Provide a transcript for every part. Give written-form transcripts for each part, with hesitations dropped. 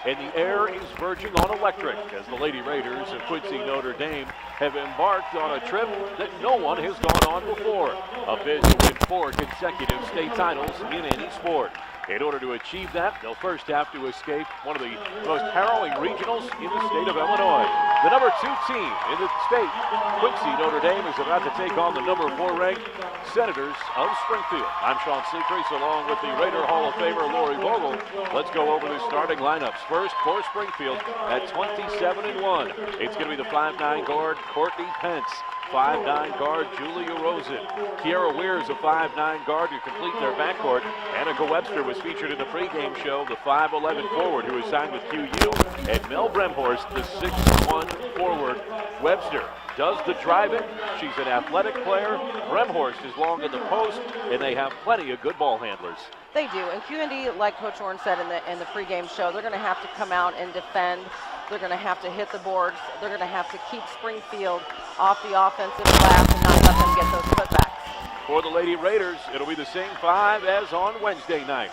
and the air is verging on electric as the Lady Raiders of Quincy Notre Dame have embarked on a trip that no one has gone on before. A bid to win 4 consecutive state titles in any sport. In order to achieve that, they'll first have to escape one of the most harrowing regionals in the state of Illinois. The number 2 team in the state, Quincy Notre Dame, is about to take on the number 4 ranked Senators of Springfield. I'm Sean Seacrease along with the Raider Hall of Famer Lori Vogel. Let's go over the starting lineups. First for Springfield at 27-1. It's going to be the 5'9" guard Courtney Pence. 5'9" guard Julia Rosen. Kiara Weir is a 5'9" guard to complete their backcourt. Annika Webster was featured in the pregame show, the 5'11" forward who is signed with QU. And Mel Bremhorst, the 6'1" forward. Webster does the driving. She's an athletic player. Bremhorst is long in the post, and they have plenty of good ball handlers. They do, and QND, like Coach Horn said in the pregame show, they're going to have to come out and defend. They're going to have to hit the boards. They're going to have to keep Springfield off the offensive glass and not let them get those putbacks. For the Lady Raiders, it'll be the same 5 as on Wednesday night.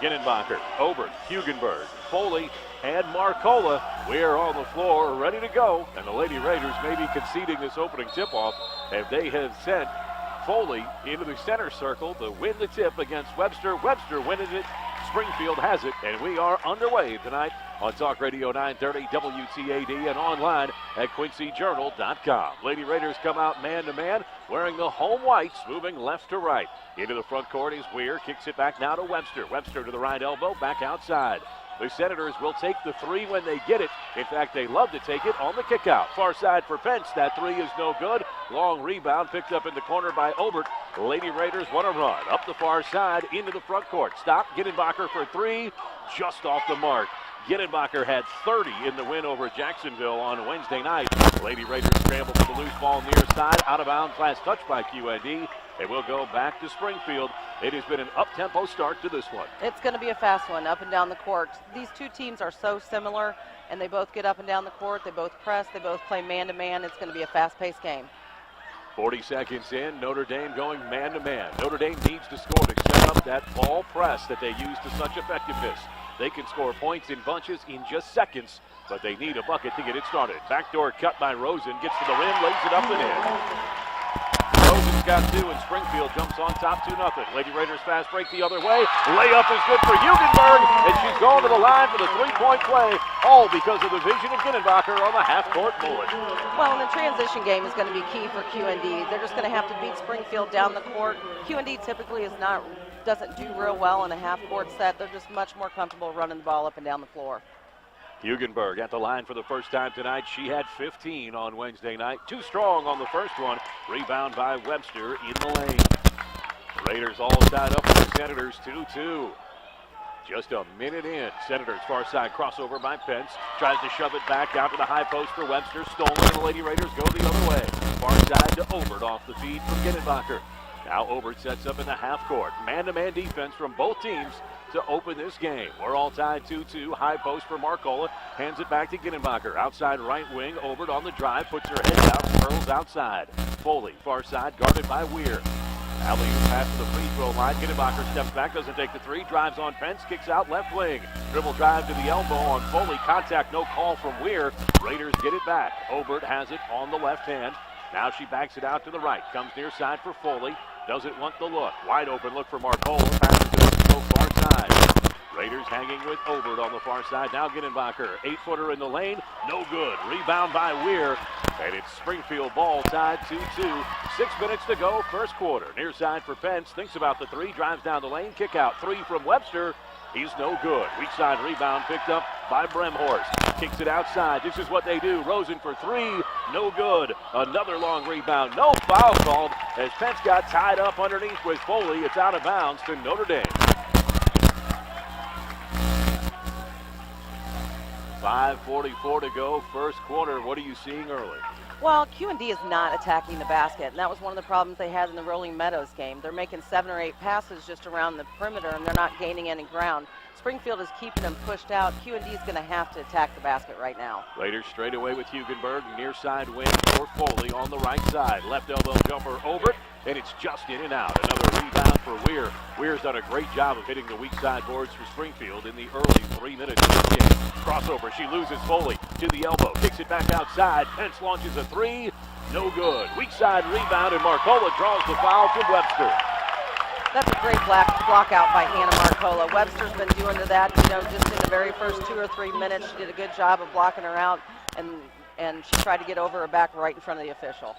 Ginnenbacher, Obert, Hugenberg, Foley, and Marcola. We're on the floor, ready to go. And the Lady Raiders may be conceding this opening tip-off if they have sent Foley into the center circle to win the tip against Webster. Webster winning it. Springfield has it, and we are underway tonight on Talk Radio 930 WTAD and online at QuincyJournal.com. Lady Raiders come out man-to-man, wearing the home whites, moving left to right. Into the front court is Weir, kicks it back now to Webster. Webster to the right elbow, back outside. The Senators will take the 3 when they get it. In fact, they love to take it on the kickout. Far side for Pence. That 3 is no good. Long rebound picked up in the corner by Obert. The Lady Raiders want to run up the far side into the front court. Stop. Ginnenbacher for 3. Just off the mark. Ginnenbacher had 30 in the win over Jacksonville on Wednesday night. Lady Raiders scramble for the loose ball near side. Out of bounds. Last touch by QND. They will go back to Springfield. It has been an up-tempo start to this one. It's going to be a fast one up and down the court. These two teams are so similar, and they both get up and down the court. They both press. They both play man-to-man. It's going to be a fast-paced game. 40 seconds in, Notre Dame going man-to-man. Notre Dame needs to score to set up that ball press that they use to such effectiveness. They can score points in bunches in just seconds, but they need a bucket to get it started. Backdoor cut by Rosen. Gets to the rim, lays it up and in. Rosen's got 2, and Springfield jumps on top 2-0. Lady Raiders fast break the other way. Layup is good for Hugenberg, and she's going to the line for the 3-point play, all because of the vision of Ginnenbacher on the half-court bullet. Well, and the transition game is going to be key for QND. They're just going to have to beat Springfield down the court. QND typically doesn't do real well in a half-court set. They're just much more comfortable running the ball up and down the floor. Hugenberg at the line for the first time tonight. She had 15 on Wednesday night. Too strong on the first one. Rebound by Webster in the lane. Raiders all tied up with the Senators 2-2. Just a minute in. Senators far side crossover by Pence. Tries to shove it back out to the high post for Webster. Stolen. The Lady Raiders go the other way. Far side to Obert off the feed from Ginnenbacher. Now Obert sets up in the half court. Man-to-man defense from both teams to open this game. We're all tied 2-2. High post for Marcola. Hands it back to Ginnenbacher. Outside right wing. Obert on the drive. Puts her head down. Curls outside. Foley far side guarded by Weir. Alley-oop pass to the free throw line. Ginnenbacher steps back. Doesn't take the 3. Drives on Pence. Kicks out left wing. Dribble drive to the elbow on Foley. Contact. No call from Weir. Raiders get it back. Obert has it on the left hand. Now she backs it out to the right. Comes near side for Foley. Doesn't want the look. Wide open look for Marcola. Passes to the far side. Raiders hanging with Obert on the far side. Now Ginnenbacher. 8-footer in the lane. No good. Rebound by Weir. And it's Springfield ball tied 2-2. 6 minutes to go, first quarter. Near side for Pence. Thinks about the 3. Drives down the lane. Kick out 3 from Webster. He's no good. Weak side rebound picked up by Bremhorst. Kicks it outside. This is what they do. Rosen for 3. No good. Another long rebound. No foul called as Pence got tied up underneath with Foley. It's out of bounds to Notre Dame. 5:44 to go, first quarter. What are you seeing early? Well, QND is not attacking the basket, and that was one of the problems they had in the Rolling Meadows game. They're making 7 or 8 passes just around the perimeter, and they're not gaining any ground. Springfield is keeping them pushed out. QND is going to have to attack the basket right now. Raiders straight away with Hugenberg. Near side wing for Foley on the right side. Left elbow jumper Obert. and it's just in and out. Another rebound for Weir. Weir's done a great job of hitting the weak side boards for Springfield in the early 3 minutes of the game. Crossover, she loses Foley to the elbow, kicks it back outside. Pence launches a three, no good. Weak side rebound, and Marcola draws the foul from Webster. That's a great block out by Hannah Marcola. Webster's been doing to that, just in the very first 2 or 3 minutes. She did a good job of blocking her out, and she tried to get over her back right in front of the official.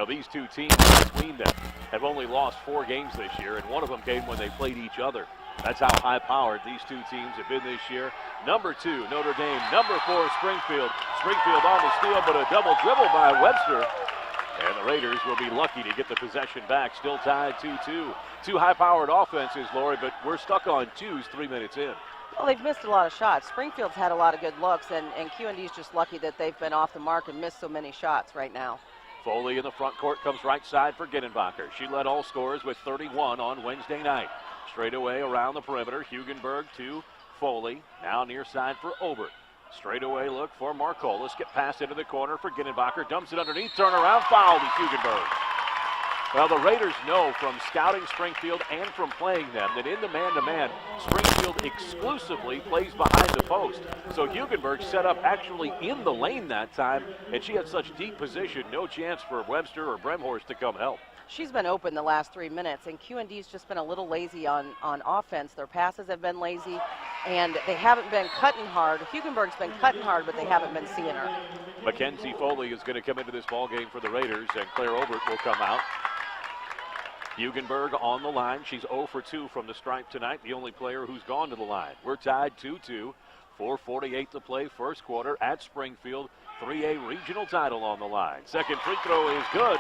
These two teams between them have only lost 4 games this year, and one of them came when they played each other. That's how high-powered these two teams have been this year. Number 2, Notre Dame. Number 4, Springfield. Springfield on the steal, but a double dribble by Webster. And the Raiders will be lucky to get the possession back. Still tied 2-2. Two high-powered offenses, Lori, but we're stuck on 2s 3 minutes in. Well, they've missed a lot of shots. Springfield's had a lot of good looks, and QND's just lucky that they've been off the mark and missed so many shots right now. Foley in the front court comes right side for Ginenbacher. She led all scorers with 31 on Wednesday night. Straight away around the perimeter. Hugenberg to Foley. Now near side for Obert. Straight away look for Marcola. Skip pass into the corner for Ginenbacher. Dumps it underneath. Turn around. Foul to Hugenberg. Well, the Raiders know from scouting Springfield and from playing them that in the man-to-man, Springfield exclusively plays behind the post. So Hugenberg set up actually in the lane that time, and she had such deep position, no chance for Webster or Bremhorst to come help. She's been open the last 3 minutes, and QND's just been a little lazy on offense. Their passes have been lazy, and they haven't been cutting hard. Hugenberg's been cutting hard, but they haven't been seeing her. Mackenzie Foley is going to come into this ball game for the Raiders, and Claire Obert will come out. Hugenberg on the line. She's 0 for 2 from the stripe tonight, the only player who's gone to the line. We're tied 2-2. 4:48 to play, first quarter at Springfield. 3A regional title on the line. Second free throw is good,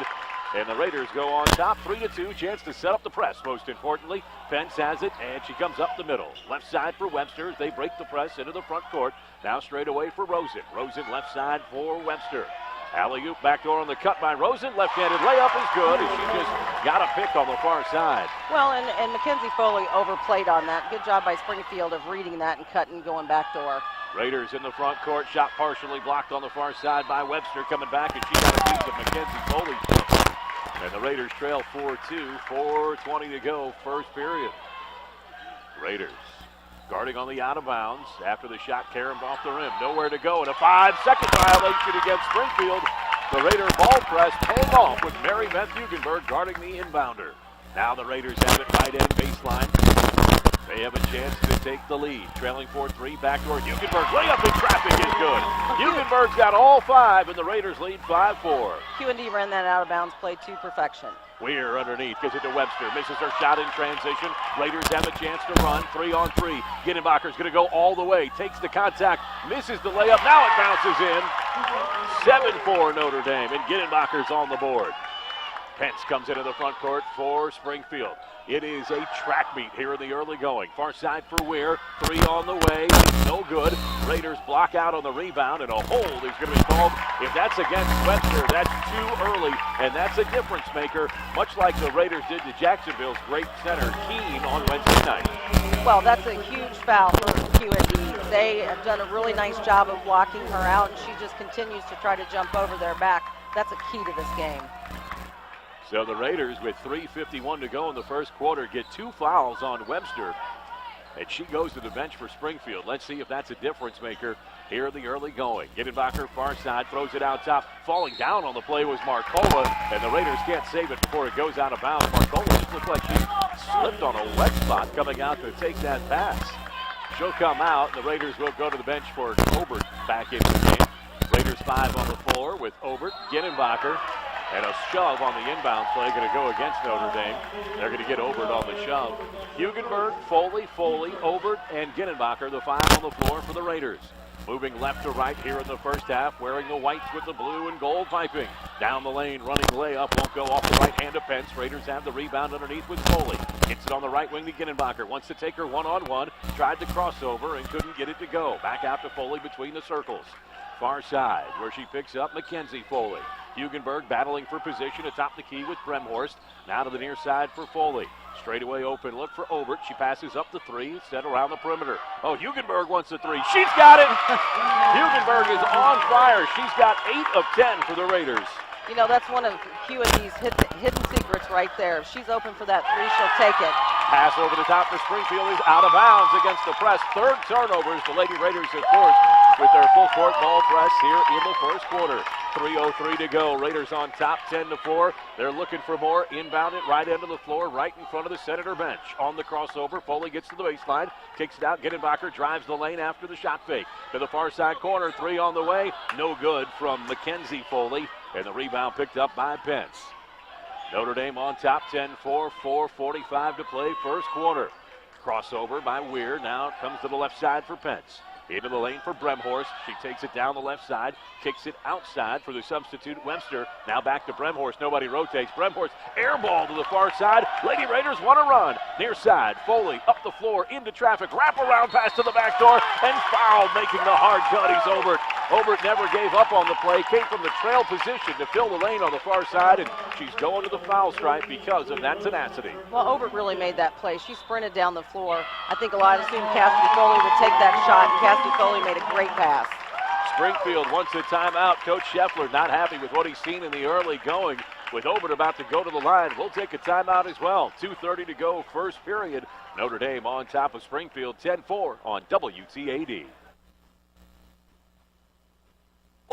and the Raiders go on top 3-2. Chance to set up the press, most importantly. Pence has it, and she comes up the middle. Left side for Webster. They break the press into the front court. Now straight away for Rosen. Rosen left side for Webster. Alley-oop backdoor on the cut by Rosen. Left-handed layup is good, and she just got a pick on the far side. Well, and Mackenzie Foley overplayed on that. Good job by Springfield of reading that and cutting, going backdoor. Raiders in the front court. Shot partially blocked on the far side by Webster. Coming back, and she got a piece of Mackenzie Foley. And the Raiders trail 4-2. 4:20 to go, first period. Raiders guarding on the out of bounds after the shot caromed off the rim. Nowhere to go, and a 5-second violation against Springfield. The Raider ball press paying off with Mary Beth Hugenberg guarding the inbounder. Now the Raiders have it right end baseline. They have a chance to take the lead. Trailing 4-3, backdoor Hugenberg. Layup in traffic is good. Hugenberg's got all 5, and the Raiders lead 5-4. QND ran that out of bounds play to perfection. Weir underneath, gives it to Webster, misses her shot in transition. Raiders have a chance to run, 3-on-3. Ginenbacher's going to go all the way, takes the contact, misses the layup, now it bounces in. 7-4 Notre Dame, and Ginenbacher's on the board. Pence comes into the front court for Springfield. It is a track meet here in the early going. Far side for Weir, 3 on the way, no good. Raiders block out on the rebound, and a hold is going to be called. If that's against Webster, that's too early, and that's a difference maker, much like the Raiders did to Jacksonville's great center, Keene, on Wednesday night. Well, that's a huge foul for QND. They have done a really nice job of blocking her out, and she just continues to try to jump over their back. That's a key to this game. So the Raiders, with 3:51 to go in the first quarter, get 2 fouls on Webster. And she goes to the bench for Springfield. Let's see if that's a difference maker here in the early going. Ginenbacher, far side, throws it out top. Falling down on the play was Marcola, and the Raiders can't save it before it goes out of bounds. Marcola just looked like she slipped on a wet spot coming out to take that pass. She'll come out, and the Raiders will go to the bench for Obert back into the game. Raiders 5 on the floor with Obert, Ginenbacher, and a shove on the inbound play going to go against Notre Dame. They're going to get Obert on the shove. Hugenberg, Foley, Obert, and Ginenbacher, the 5 on the floor for the Raiders. Moving left to right here in the first half, wearing the whites with the blue and gold piping. Down the lane, running layup, won't go off the right hand of Pence. Raiders have the rebound underneath with Foley. Hits it on the right wing to Ginenbacher. Wants to take her one-on-one. Tried to cross over and couldn't get it to go. Back out to Foley between the circles. Far side, where she picks up Mackenzie Foley. Hugenberg battling for position atop the key with Bremhorst. Now to the near side for Foley. Straightaway open look for Obert. She passes up the 3 instead around the perimeter. Oh, Hugenberg wants the 3. She's got it! Hugenberg is on fire. She's got 8 of 10 for the Raiders. You know, that's one of QND's hidden secrets. right there. If she's open for that three, she'll take it. Pass over the top for Springfield is out of bounds against the press. Third turnovers. The Lady Raiders, of course, with their full court ball press here in the first quarter. 3:03 to go. Raiders on top, 10-4. They're looking for more. Inbound it right end of the floor, right in front of the Senator bench. On the crossover, Foley gets to the baseline, kicks it out. Gittenbacher drives the lane after the shot fake. To the far side corner, three on the way. No good from Mackenzie Foley, and the rebound picked up by Pence. Notre Dame on top, 10-4, 4:45 to play, first quarter. Crossover by Weir. Now it comes to the left side for Pence. Into the lane for Bremhorst. She takes it down the left side, kicks it outside for the substitute Webster. Now back to Bremhorst. Nobody rotates. Bremhorst air ball to the far side. Lady Raiders want to run. Near side. Foley up the floor into traffic. Wrap around pass to the back door and foul, making the hard cut. He's Obert. Obert never gave up on the play. Came from the trail position to fill the lane on the far side, and she's going to the foul stripe because of that tenacity. Well, Obert really made that play. She sprinted down the floor. I think a lot assumed Cassidy Foley would take that shot, and Cassidy Foley made a great pass. Springfield wants a timeout. Coach Scheffler not happy with what he's seen in the early going. With Obert about to go to the line, we'll take a timeout as well. 2:30 to go, first period. Notre Dame on top of Springfield, 10-4 on WTAD.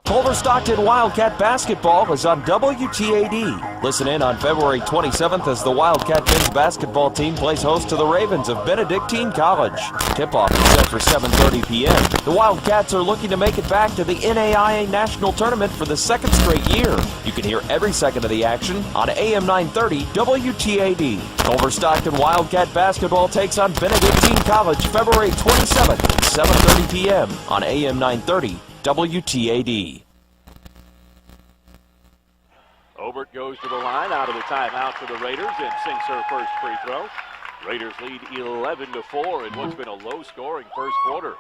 Culver Stockton Wildcat basketball is on WTAD. Listen in on February 27th as the Wildcat men's basketball team plays host to the Ravens of Benedictine College. Tip-off is set for 7:30 p.m. The Wildcats are looking to make it back to the NAIA National Tournament for the second straight year. You can hear every second of the action on AM 930 WTAD. Culver Stockton Wildcat basketball takes on Benedictine College February 27th at 7:30 p.m. on AM 930 WTAD. Obert goes to the line out of the timeout for the Raiders and sinks her first free throw. Raiders lead 11-4 in what's been a low-scoring first quarter.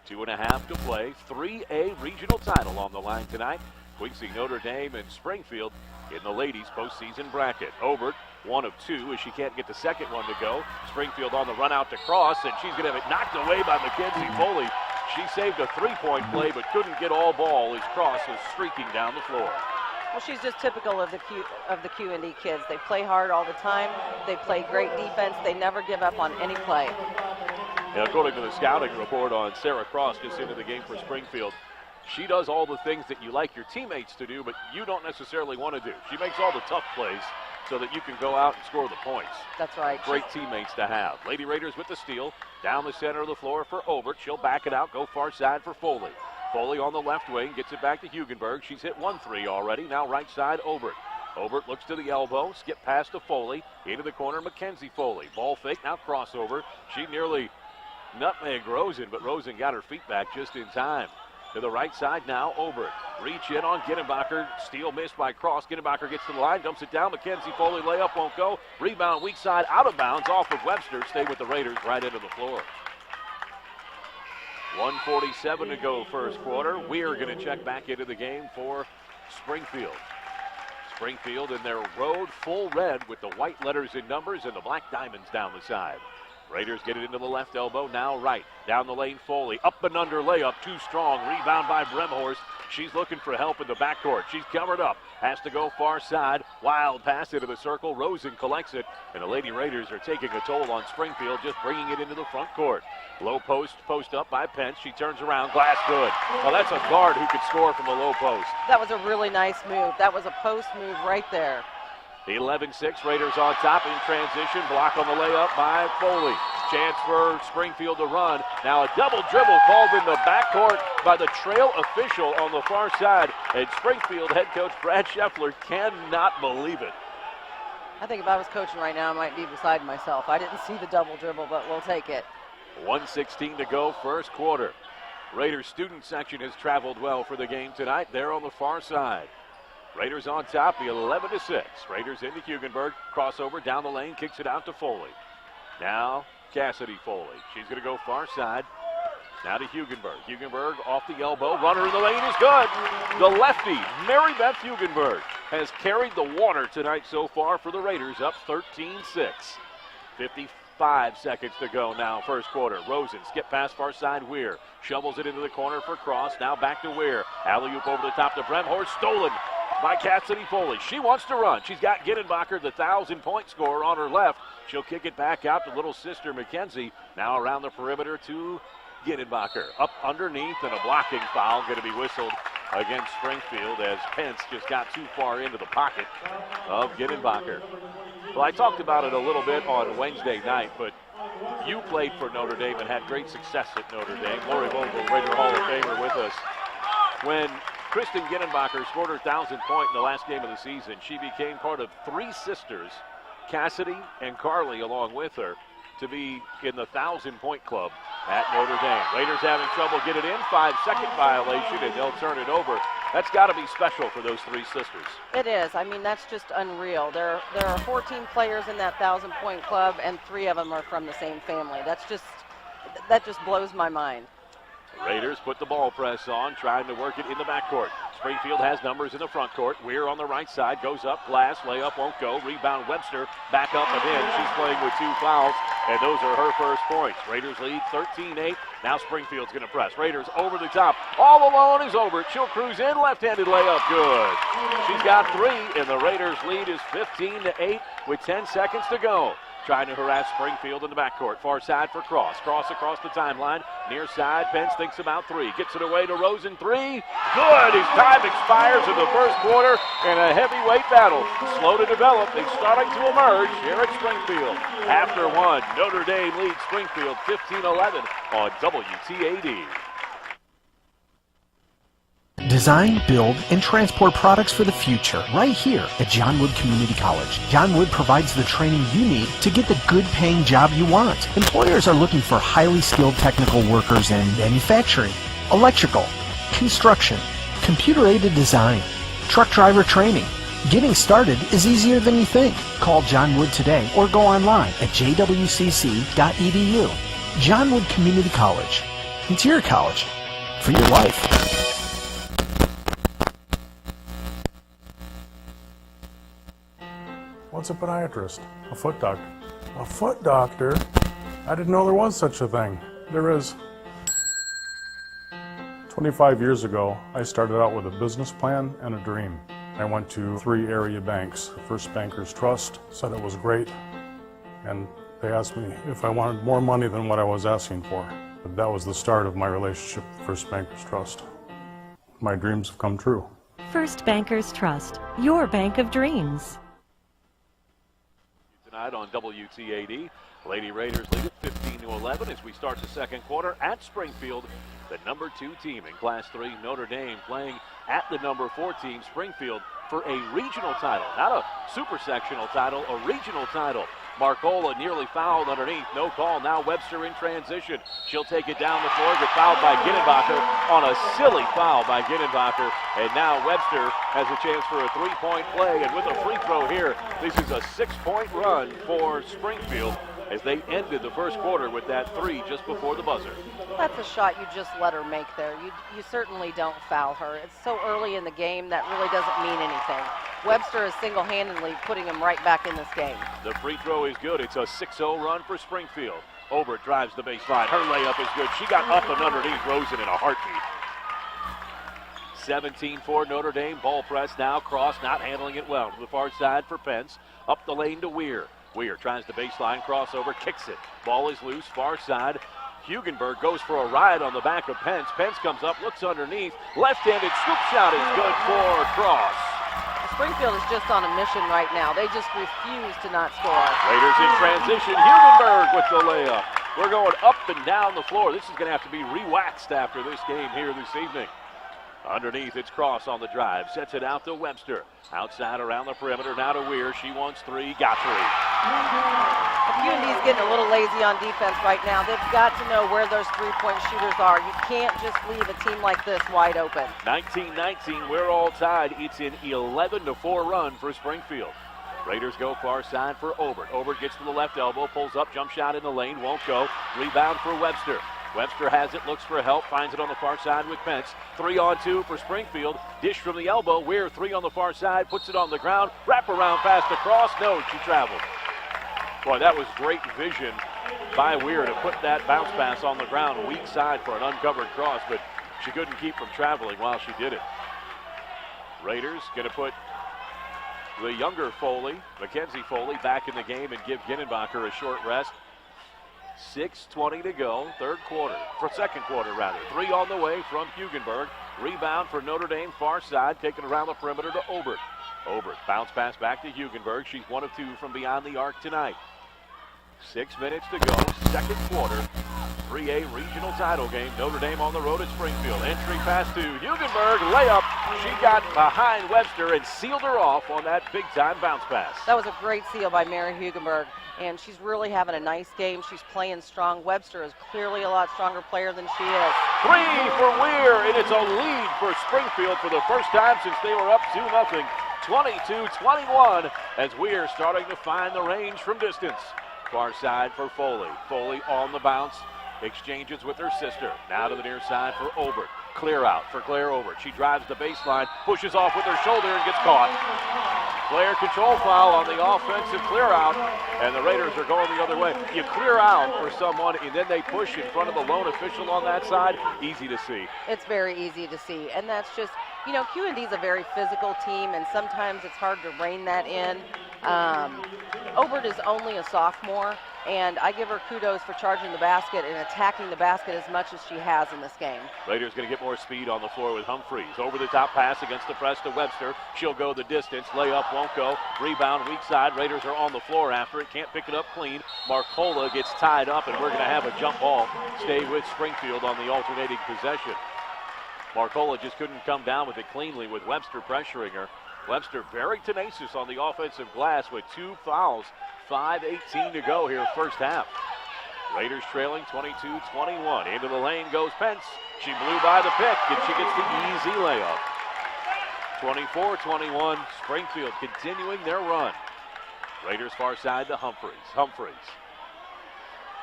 2.5 to play. 3A regional title on the line tonight. Quincy, Notre Dame, and Springfield in the ladies' postseason bracket. Obert, 1 of 2 as she can't get the second one to go. Springfield on the run out to cross, and she's going to have it knocked away by Mackenzie Foley. She saved a three-point play but couldn't get all ball as Cross was streaking down the floor. Well, she's just typical of the QND kids. They play hard all the time. They play great defense. They never give up on any play. Now, according to the scouting report on Sarah Cross just into the game for Springfield, she does all the things that you like your teammates to do, but you don't necessarily want to do. She makes all the tough plays so that you can go out and score the points. That's right. Great teammates to have. Lady Raiders with the steal. Down the center of the floor for Obert. She'll back it out, go far side for Foley. Foley on the left wing, gets it back to Hugenberg. She's hit 1-3 already. Now right side, Obert. Obert looks to the elbow, skip past to Foley. Into the corner, Mackenzie Foley. Ball fake, now crossover. She nearly nutmegged Rosen, but Rosen got her feet back just in time. To the right side now, Obert. Reach in on Gittenbacher. Steal missed by Cross. Gittenbacher gets to the line, dumps it down. Mackenzie Foley layup won't go. Rebound weak side out of bounds off of Webster. Stay with the Raiders right into the floor. 1:47 to go first quarter. We're going to check back into the game for Springfield. Springfield in their road full red with the white letters and numbers and the black diamonds down the side. Raiders get it into the left elbow, now right. Down the lane, Foley. Up and under layup, too strong. Rebound by Bremhorst. She's looking for help in the backcourt. She's covered up. Has to go far side. Wild pass into the circle. Rosen collects it. And the Lady Raiders are taking a toll on Springfield, just bringing it into the front court. Low post up by Pence. She turns around. Glass good. Well, that's a guard who could score from the low post. That was a really nice move. That was a post move right there. 11-6, Raiders on top in transition. Block on the layup by Foley. Chance for Springfield to run. Now a double dribble called in the backcourt by the trail official on the far side. And Springfield head coach Brad Scheffler cannot believe it. I think if I was coaching right now, I might be beside myself. I didn't see the double dribble, but we'll take it. 1:16 to go, first quarter. Raiders student section has traveled well for the game tonight. They're on the far side. Raiders on top, the 11-6. Raiders into Hugenberg. Crossover down the lane, kicks it out to Foley. Now Cassidy Foley. She's going to go far side. Now to Hugenberg. Hugenberg off the elbow. Runner in the lane is good. The lefty, Mary Beth Hugenberg, has carried the water tonight so far for the Raiders, up 13-6. 55 seconds to go now, first quarter. Rosen, skip past far side, Weir. Shovels it into the corner for Cross. Now back to Weir. Alley-oop over the top to Bremhorst. Stolen by Cassidy Foley. She wants to run. She's got Gittenbacher, the 1,000-point scorer, on her left. She'll kick it back out to little sister Mackenzie. Now around the perimeter to Gittenbacher. Up underneath, and a blocking foul going to be whistled against Springfield as Pence just got too far into the pocket of Gittenbacher. Well, I talked about it a little bit on Wednesday night, but you played for Notre Dame and had great success at Notre Dame. Lori Vogel, Raider Hall of Famer, with us. When Kristen Gittenbacher scored her 1,000th point in the last game of the season, she became part of three sisters, Cassidy and Carly along with her, to be in the 1,000-point club at Notre Dame. Raiders having trouble getting in, 5-second violation, and they'll turn it over. That's got to be special for those three sisters. It is. I mean, that's just unreal. There are 14 players in that 1,000-point club, and 3 of them are from the same family. That just blows my mind. The Raiders put the ball press on, trying to work it in the backcourt. Springfield has numbers in the front court. Weir on the right side, goes up, glass, layup won't go. Rebound Webster, back up and in. She's playing with 2 fouls, and those are her first points. Raiders lead 13-8. Now Springfield's going to press. Raiders over the top. All alone is over. She'll cruise in, left-handed layup, good. She's got 3, and the Raiders lead is 15-8 with 10 seconds to go. Trying to harass Springfield in the backcourt. Far side for Cross. Cross across the timeline. Near side, Pence thinks about 3. Gets it away to Rosen. 3. Good. His time expires in the first quarter in a heavyweight battle. Slow to develop. They're starting to emerge here at Springfield. After 1, Notre Dame leads Springfield 15-11 on WTAD. Design, build, and transport products for the future right here at John Wood Community College. John Wood provides the training you need to get the good-paying job you want. Employers are looking for highly skilled technical workers in manufacturing, electrical, construction, computer-aided design, truck driver training. Getting started is easier than you think. Call John Wood today or go online at jwcc.edu. John Wood Community College. It's your college for your life. What's a podiatrist? A foot doctor. A foot doctor? I didn't know there was such a thing. There is. 25 years ago, I started out with a business plan and a dream. I went to 3 area banks. First Bankers Trust said it was great, and they asked me if I wanted more money than what I was asking for. But that was the start of my relationship with First Bankers Trust. My dreams have come true. First Bankers Trust, your bank of dreams. Tonight on WTAD, Lady Raiders lead it 15-11 as we start the second quarter at Springfield. The number 2 team in Class 3, Notre Dame, playing at the number 4 team, Springfield, for a regional title. Not a super sectional title, a regional title. Marcola nearly fouled underneath. No call. Now Webster in transition. She'll take it down the floor, get fouled by Gittenbacher on a silly foul by Gittenbacher. And now Webster has a chance for a 3-point play. And with a free throw here, this is a 6-point run for Springfield as they ended the first quarter with that 3 just before the buzzer. That's a shot you just let her make there. You certainly don't foul her. It's so early in the game that really doesn't mean anything. Webster is single-handedly putting him right back in this game. The free throw is good. It's a 6-0 run for Springfield. Obert drives the baseline. Her layup is good. She got up and underneath Rosen in a heartbeat. 17-4 Notre Dame. Ball press now. Cross not handling it well. To the far side for Pence. Up the lane to Weir. Weir tries the baseline crossover. Kicks it. Ball is loose. Far side. Hugenberg goes for a ride on the back of Pence. Pence comes up, looks underneath. Left-handed scoop shot is good for Cross. Springfield is just on a mission right now. They just refuse to not score. Raiders in transition. Hugenberg with the layup. We're going up and down the floor. This is going to have to be re-waxed after this game here this evening. Underneath, it's Cross on the drive. Sets it out to Webster. Outside around the perimeter. Now to Weir. She wants 3. Got 3. QND's getting a little lazy on defense right now. They've got to know where those three-point shooters are. You can't just leave a team like this wide open. 19-19. We're all tied. It's an 11-4 run for Springfield. Raiders go far side for Obert. Obert gets to the left elbow. Pulls up. Jump shot in the lane. Won't go. Rebound for Webster. Webster has it, looks for help, finds it on the far side with Pence. 3-on-2 for Springfield. Dish from the elbow. Weir 3 on the far side, puts it on the ground. Wrap around pass across. No, she traveled. Boy, that was great vision by Weir to put that bounce pass on the ground, weak side for an uncovered cross, but she couldn't keep from traveling while she did it. Raiders going to put the younger Foley, Mackenzie Foley, back in the game and give Ginnenbacher a short rest. 6:20 to go, second quarter rather. 3 on the way from Hugenberg. Rebound for Notre Dame, far side, taken around the perimeter to Obert. Obert, bounce pass back to Hugenberg. She's 1 of 2 from beyond the arc tonight. 6 minutes to go, second quarter. 3A regional title game. Notre Dame on the road at Springfield. Entry pass to Hugenberg, layup. She got behind Webster and sealed her off on that big-time bounce pass. That was a great seal by Mary Hugenberg, and she's really having a nice game. She's playing strong. Webster is clearly a lot stronger player than she is. 3 for Weir, and it's a lead for Springfield for the first time since they were up 2-0. 22-21 as Weir starting to find the range from distance. Far side for Foley. Foley on the bounce. Exchanges with her sister. Now to the near side for Obert. Clear out for Claire Obert. She drives the baseline, pushes off with her shoulder and gets caught. Claire control foul on the offensive clear out, and the Raiders are going the other way. You clear out for someone, and then they push in front of the lone official on that side. Easy to see. It's very easy to see, and that's just, you know, QND is a very physical team, and sometimes it's hard to rein that in. Obert is only a sophomore, and I give her kudos for charging the basket and attacking the basket as much as she has in this game. Raiders going to get more speed on the floor with Humphreys. Over the top pass against the press to Webster. She'll go the distance. Layup won't go. Rebound weak side. Raiders are on the floor after it. Can't pick it up clean. Marcola gets tied up, and we're going to have a jump ball stay with Springfield on the alternating possession. Marcola just couldn't come down with it cleanly with Webster pressuring her. Webster very tenacious on the offensive glass with 2 fouls. 5:18 to go here first half. Raiders trailing 22-21. Into the lane goes Pence. She blew by the pick, and she gets the easy layup. 24-21. Springfield continuing their run. Raiders far side to Humphreys. Humphreys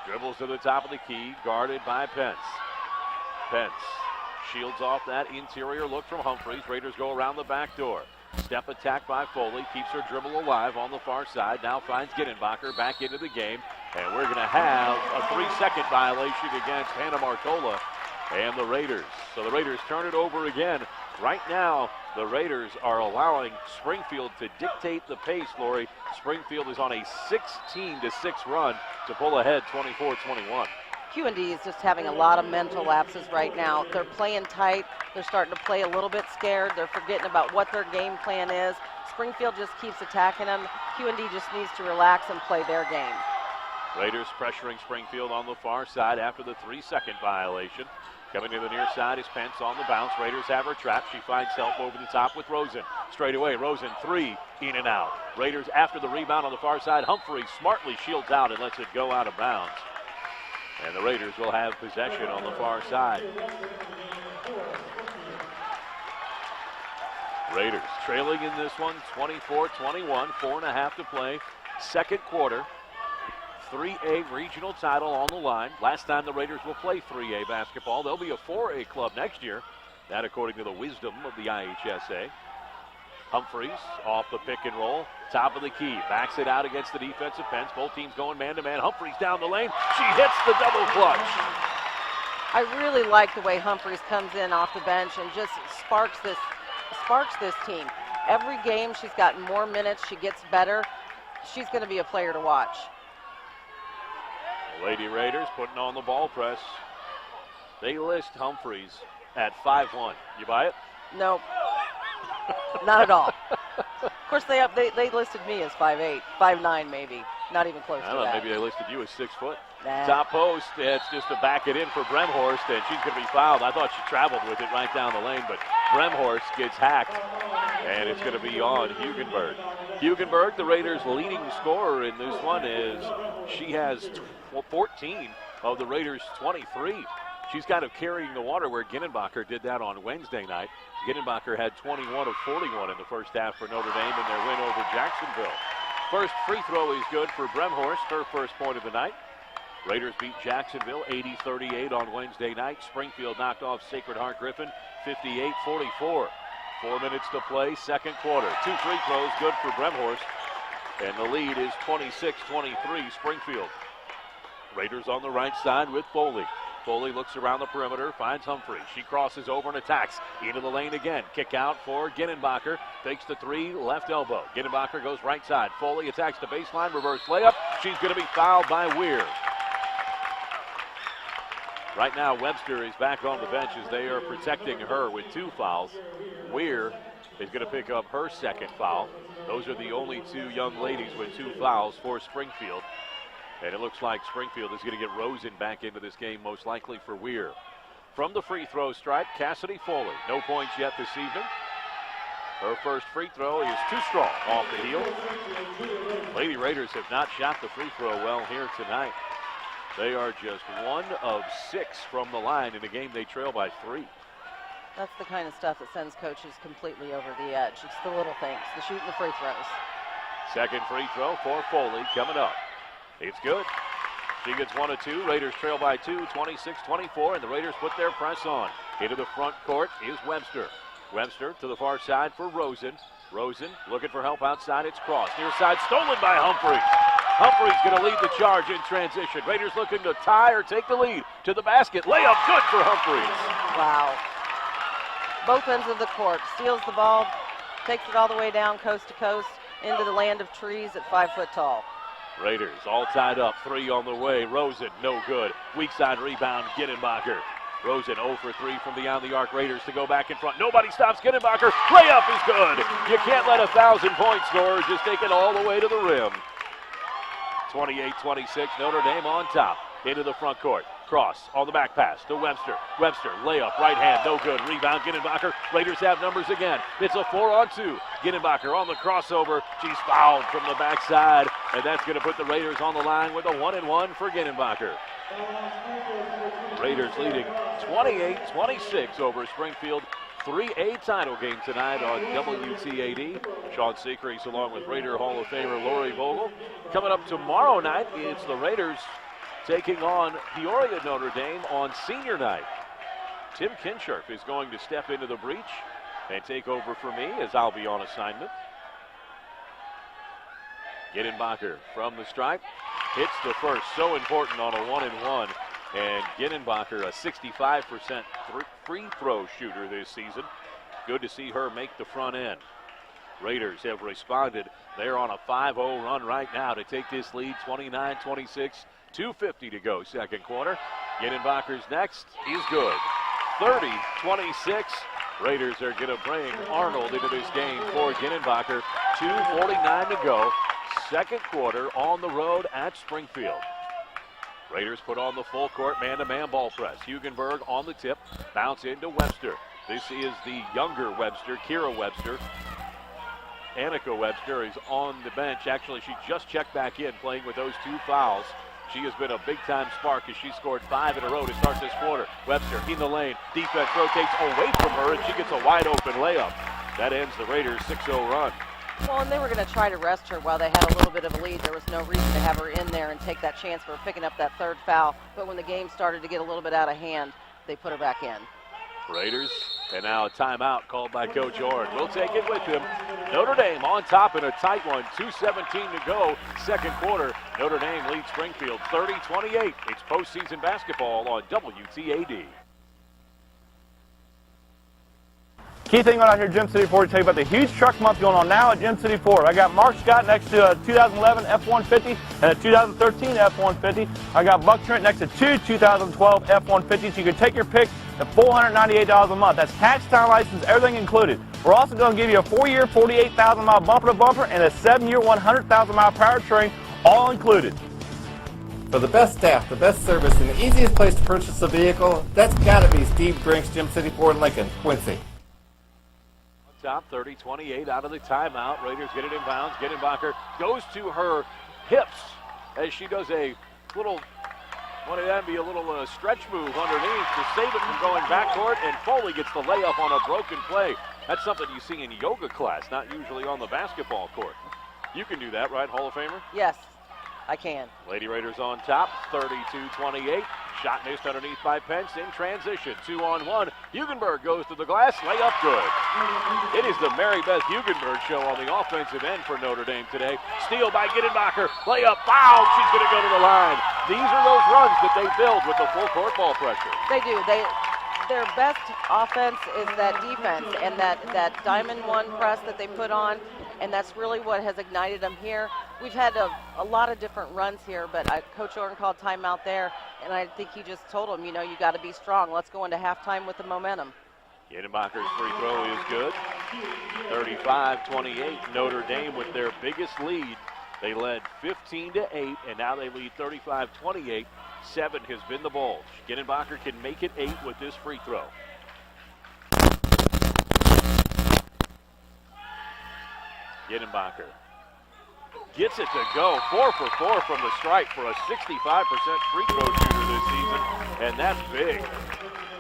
dribbles to the top of the key, guarded by Pence. Pence shields off that interior look from Humphreys. Raiders go around the back door. Step attack by Foley, keeps her dribble alive on the far side. Now finds Ginnenbacher back into the game. And we're going to have a 3-second violation against Hannah Marcola and the Raiders. So the Raiders turn it over again. Right now, the Raiders are allowing Springfield to dictate the pace, Lori. Springfield is on a 16-6 run to pull ahead 24-21. QND is just having a lot of mental lapses right now. They're playing tight. They're starting to play a little bit scared. They're forgetting about what their game plan is. Springfield just keeps attacking them. QND just needs to relax and play their game. Raiders pressuring Springfield on the far side after the 3-second violation. Coming to the near side is Pence on the bounce. Raiders have her trapped. She finds help over the top with Rosen. Straight away, Rosen 3, in and out. Raiders after the rebound on the far side. Humphrey smartly shields out and lets it go out of bounds. And the Raiders will have possession on the far side. Raiders trailing in this one, 24-21, 4.5 to play. Second quarter, 3A regional title on the line. Last time the Raiders will play 3A basketball. They'll be a 4A club next year. That according to the wisdom of the IHSA. Humphreys off the pick and roll. Top of the key. Backs it out against the defensive Pence. Both teams going man-to-man. Humphreys down the lane. She hits the double clutch. I really like the way Humphreys comes in off the bench and just sparks this team. Every game she's gotten more minutes. She gets better. She's going to be a player to watch. The Lady Raiders putting on the ball press. They list Humphreys at 5'1". You buy it? Nope. Not at all. Of course, they listed me as 5'8", 5'9", maybe. Not even close to I don't know, that. maybe they listed you as 6 foot. Nah. Top post, it's just to back it in for Bremhorst, and she's going to be fouled. I thought she traveled with it right down the lane, but Bremhorst gets hacked, and it's going to be on Hugenberg. Hugenberg, the Raiders' leading scorer in this one, is she has 14 of the Raiders' 23. She's kind of carrying the water where Ginnenbacher did that on Wednesday night. Ginnenbacher had 21 of 41 in the first half for Notre Dame in their win over Jacksonville. First free throw is good for Bremhorst, her first point of the night. Raiders beat Jacksonville 80-38 on Wednesday night. Springfield knocked off Sacred Heart Griffin 58-44. 4 minutes to play, second quarter. 2 free throws, good for Bremhorst. And the lead is 26-23 Springfield. Raiders on the right side with Foley. Foley looks around the perimeter, finds Humphries. She crosses over and attacks into the lane again. Kick out for Ginnenbacher. Takes the three, left elbow. Ginnenbacher goes right side. Foley attacks the baseline, reverse layup. She's going to be fouled by Weir. Right now, Webster is back on the bench as they are protecting her with 2 fouls. Weir is going to pick up her second foul. Those are the only 2 young ladies with 2 fouls for Springfield. And it looks like Springfield is going to get Rosen back into this game, most likely for Weir. From the free throw stripe, Cassidy Foley. No points yet this evening. Her first free throw is too strong off the heel. Lady Raiders have not shot the free throw well here tonight. They are just 1 of 6 from the line in a game they trail by 3. That's the kind of stuff that sends coaches completely over the edge. It's the little things, the shooting the free throws. Second free throw for Foley coming up. It's good. She gets 1 of 2. Raiders trail by 2, 26-24, and the Raiders put their press on. Into the front court is Webster. Webster to the far side for Rosen. Rosen looking for help outside. It's crossed. Near side stolen by Humphries. Humphries going to lead the charge in transition. Raiders looking to tie or take the lead to the basket. Layup good for Humphries. Wow. Both ends of the court. Steals the ball, takes it all the way down coast to coast into the land of trees at 5 foot tall. Raiders all tied up. 3 on the way. Rosen no good. Weak side rebound. Ginnenbacher. Rosen 0 for 3 from beyond the arc. Raiders to go back in front. Nobody stops Ginnenbacher. Layup is good. You can't let 1,000-point scorers just take it all the way to the rim. 28-26, Notre Dame on top. Into the front court. Cross on the back pass to Webster. Webster, layup, right hand, no good. Rebound, Ginnenbacher. Raiders have numbers again. It's a 4-on-2. Ginnenbacher on the crossover. She's fouled from the backside, and that's going to put the Raiders on the line with a 1-and-1 for Ginnenbacher. Raiders leading 28-26 over Springfield. 3A title game tonight on WTAD. Sean Seacrease along with Raider Hall of Famer Lori Vogel. Coming up tomorrow night, it's the Raiders taking on Peoria Notre Dame on senior night. Tim Kinsharp is going to step into the breach and take over for me as I'll be on assignment. Ginnenbacher from the stripe. Hits the first, so important on a 1-and-1. And Ginnenbacher, a 65% free throw shooter this season. Good to see her make the front end. Raiders have responded. They're on a 5-0 run right now to take this lead, 29-26, 2:50 to go, second quarter. Ginnenbacher's next is good. 30-26. Raiders are going to bring Arnold into this game for Ginnenbacher. 2:49 to go, second quarter on the road at Springfield. Raiders put on the full court man-to-man ball press. Hugenberg on the tip, bounce into Webster. This is the younger Webster, Kira Webster. Annika Webster is on the bench. Actually, she just checked back in, playing with those 2 fouls. She has been a big-time spark as she scored 5 in a row to start this quarter. Webster in the lane. Defense rotates away from her, and she gets a wide-open layup. That ends the Raiders' 6-0 run. Well, and they were going to try to rest her while they had a little bit of a lead. There was no reason to have her in there and take that chance for picking up that 3rd foul. But when the game started to get a little bit out of hand, they put her back in. Raiders, and now a timeout called by Coach Horn. We'll take it with him. Notre Dame on top in a tight one. 2:17 to go, second quarter. Notre Dame leads Springfield 30-28. It's postseason basketball on WTAD. Key thing out here at Gym City Ford to tell you about the huge truck month going on now at Gym City Ford. I got Mark Scott next to a 2011 F-150 and a 2013 F-150. I got Buck Trent next to 2 2012 F-150s. You can take your pick at $498 a month. That's tax, time, license, everything included. We're also going to give you a 4-year, 48,000-mile bumper-to-bumper and a 7-year, 100,000-mile powertrain, all included. For the best staff, the best service, and the easiest place to purchase a vehicle, that's got to be Steve Drink's Gym City Ford Lincoln, Quincy. Top 30-28 out of the timeout. Raiders get it in bounds. Ginnenbacher goes to her hips as she does a little, wanted that to be a little stretch move underneath to save it from going backcourt, and Foley gets the layup on a broken play. That's something you see in yoga class, not usually on the basketball court. You can do that, right, Hall of Famer? Yes, I can. Lady Raiders on top, 32-28. Shot missed underneath by Pence in transition. 2-on-1. Hugenberg goes to the glass. Layup good. It is the Mary Beth Hugenberg show on the offensive end for Notre Dame today. Steal by Gittenbacher. Layup fouled. She's going to go to the line. These are those runs that they build with the full court ball pressure. They do. Their best offense is that defense and that diamond one press that they put on, and that's really what has ignited them here. We've had a lot of different runs here, but Coach Orton called timeout there, and I think he just told them, you know, you got to be strong. Let's go into halftime with the momentum. Gittenbacher's free throw is good. 35-28, Notre Dame with their biggest lead. They led 15-8, and now they lead 35-28. 7 has been the Bulls. Gittenbacher can make it 8 with this free throw. Gittenbacher gets it to go. 4 for 4 from the stripe for a 65% free throw shooter this season, and that's big.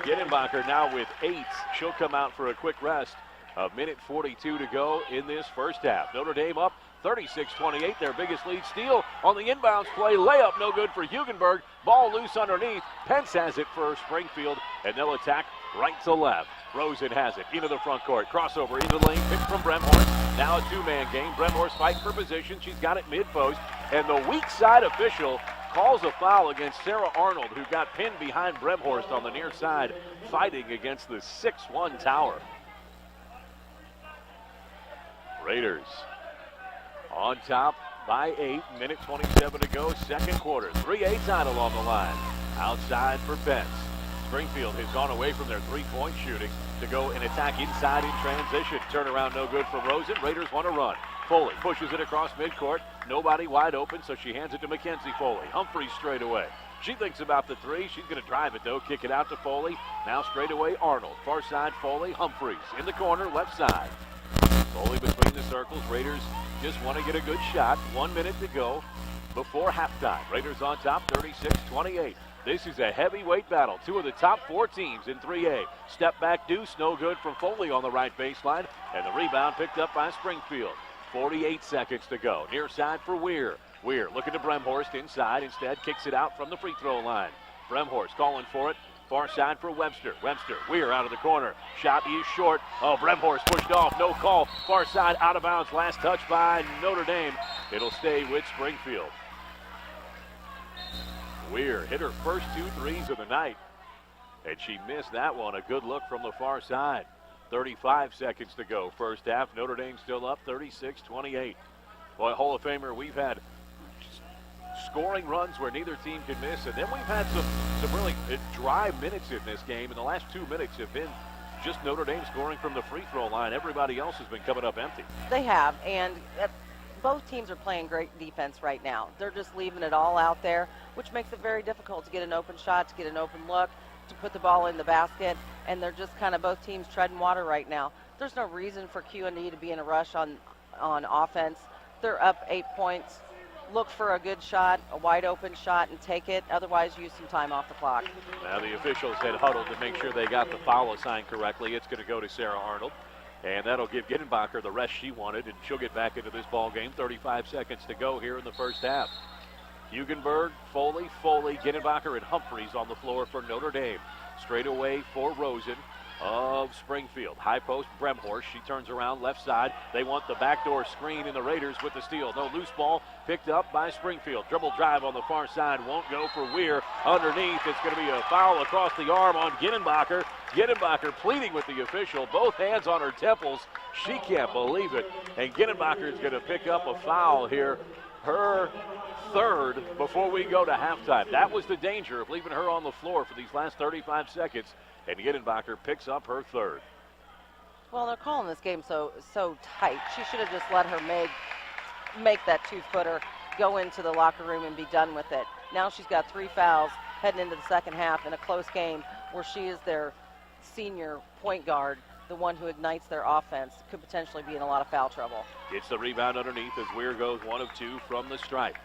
Gittenbacher now with 8. She'll come out for a quick rest. A minute 42 to go in this first half. Notre Dame up 36-28, their biggest lead. Steal on the inbounds play. Layup no good for Hugenberg. Ball loose underneath. Pence has it for Springfield, and they'll attack right to left. Rosen has it into the front court. Crossover into the lane. Pick from Bremhorst. Now a two-man game. Bremhorst fighting for position. She's got it mid-post. And the weak side official calls a foul against Sarah Arnold, who got pinned behind Bremhorst on the near side, fighting against the 6'1 tower. Raiders on top by 8. Minute 27 to go. Second quarter. 3-8 title on the line. Outside for Pence. Springfield has gone away from their three-point shooting to go and attack inside in transition. Turnaround no good from Rosen. Raiders want to run. Foley pushes it across midcourt. Nobody wide open, so she hands it to Mackenzie Foley. Humphries straight away. She thinks about the three. She's going to drive it, though. Kick it out to Foley. Now straight away Arnold. Far side Foley. Humphries in the corner, left side. Foley between the circles. Raiders just want to get a good shot. 1 minute to go before halftime. Raiders on top, 36-28. This is a heavyweight battle. Two of the top 4 teams in 3A. Step back deuce, no good from Foley on the right baseline. And the rebound picked up by Springfield. 48 seconds to go. Near side for Weir. Weir looking to Bremhorst inside. Instead, kicks it out from the free throw line. Bremhorst calling for it. Far side for Webster. Webster, Weir out of the corner. Shot is short. Oh, Bremhorst pushed off. No call. Far side out of bounds. Last touch by Notre Dame. It'll stay with Springfield. Weir hit her first 2 threes of the night, and she missed that one. A good look from the far side. 35 seconds to go. First half. Notre Dame still up 36-28. Boy, Hall of Famer, we've had scoring runs where neither team can miss, and then we've had some really dry minutes in this game, and the last 2 minutes have been just Notre Dame scoring from the free throw line. Everybody else has been coming up empty. They have, and both teams are playing great defense right now. They're just leaving it all out there, which makes it very difficult to get an open shot, to get an open look, to put the ball in the basket, and they're just kind of both teams treading water right now. There's no reason for QND to be in a rush on offense. They're up 8 points. Look for a good shot, a wide open shot, and take it. Otherwise, use some time off the clock. Now the officials had huddled to make sure they got the foul assigned correctly. It's going to go to Sarah Arnold. And that'll give Gittenbacher the rest she wanted, and she'll get back into this ball game. 35 seconds to go here in the first half. Hugenberg, Foley, Gittenbacher, and Humphries on the floor for Notre Dame. Straight away for Rosen of Springfield. High post, Bremhorst. She turns around left side. They want the backdoor screen in the Raiders with the steal. No loose ball picked up by Springfield. Dribble drive on the far side. Won't go for Weir. Underneath, it's going to be a foul across the arm on Gittenbacher. Gittenbacher pleading with the official. Both hands on her temples. She can't believe it. And Gittenbacher is going to pick up a foul here. Her third before we go to halftime. That was the danger of leaving her on the floor for these last 35 seconds. And Gittenbacher picks up her third. Well, they're calling this game so tight. She should have just let her make that 2-footer, go into the locker room and be done with it. Now she's got 3 fouls heading into the second half in a close game where she is their senior point guard, the one who ignites their offense, could potentially be in a lot of foul trouble. Gets the rebound underneath as Weir goes 1 of 2 from the stripe.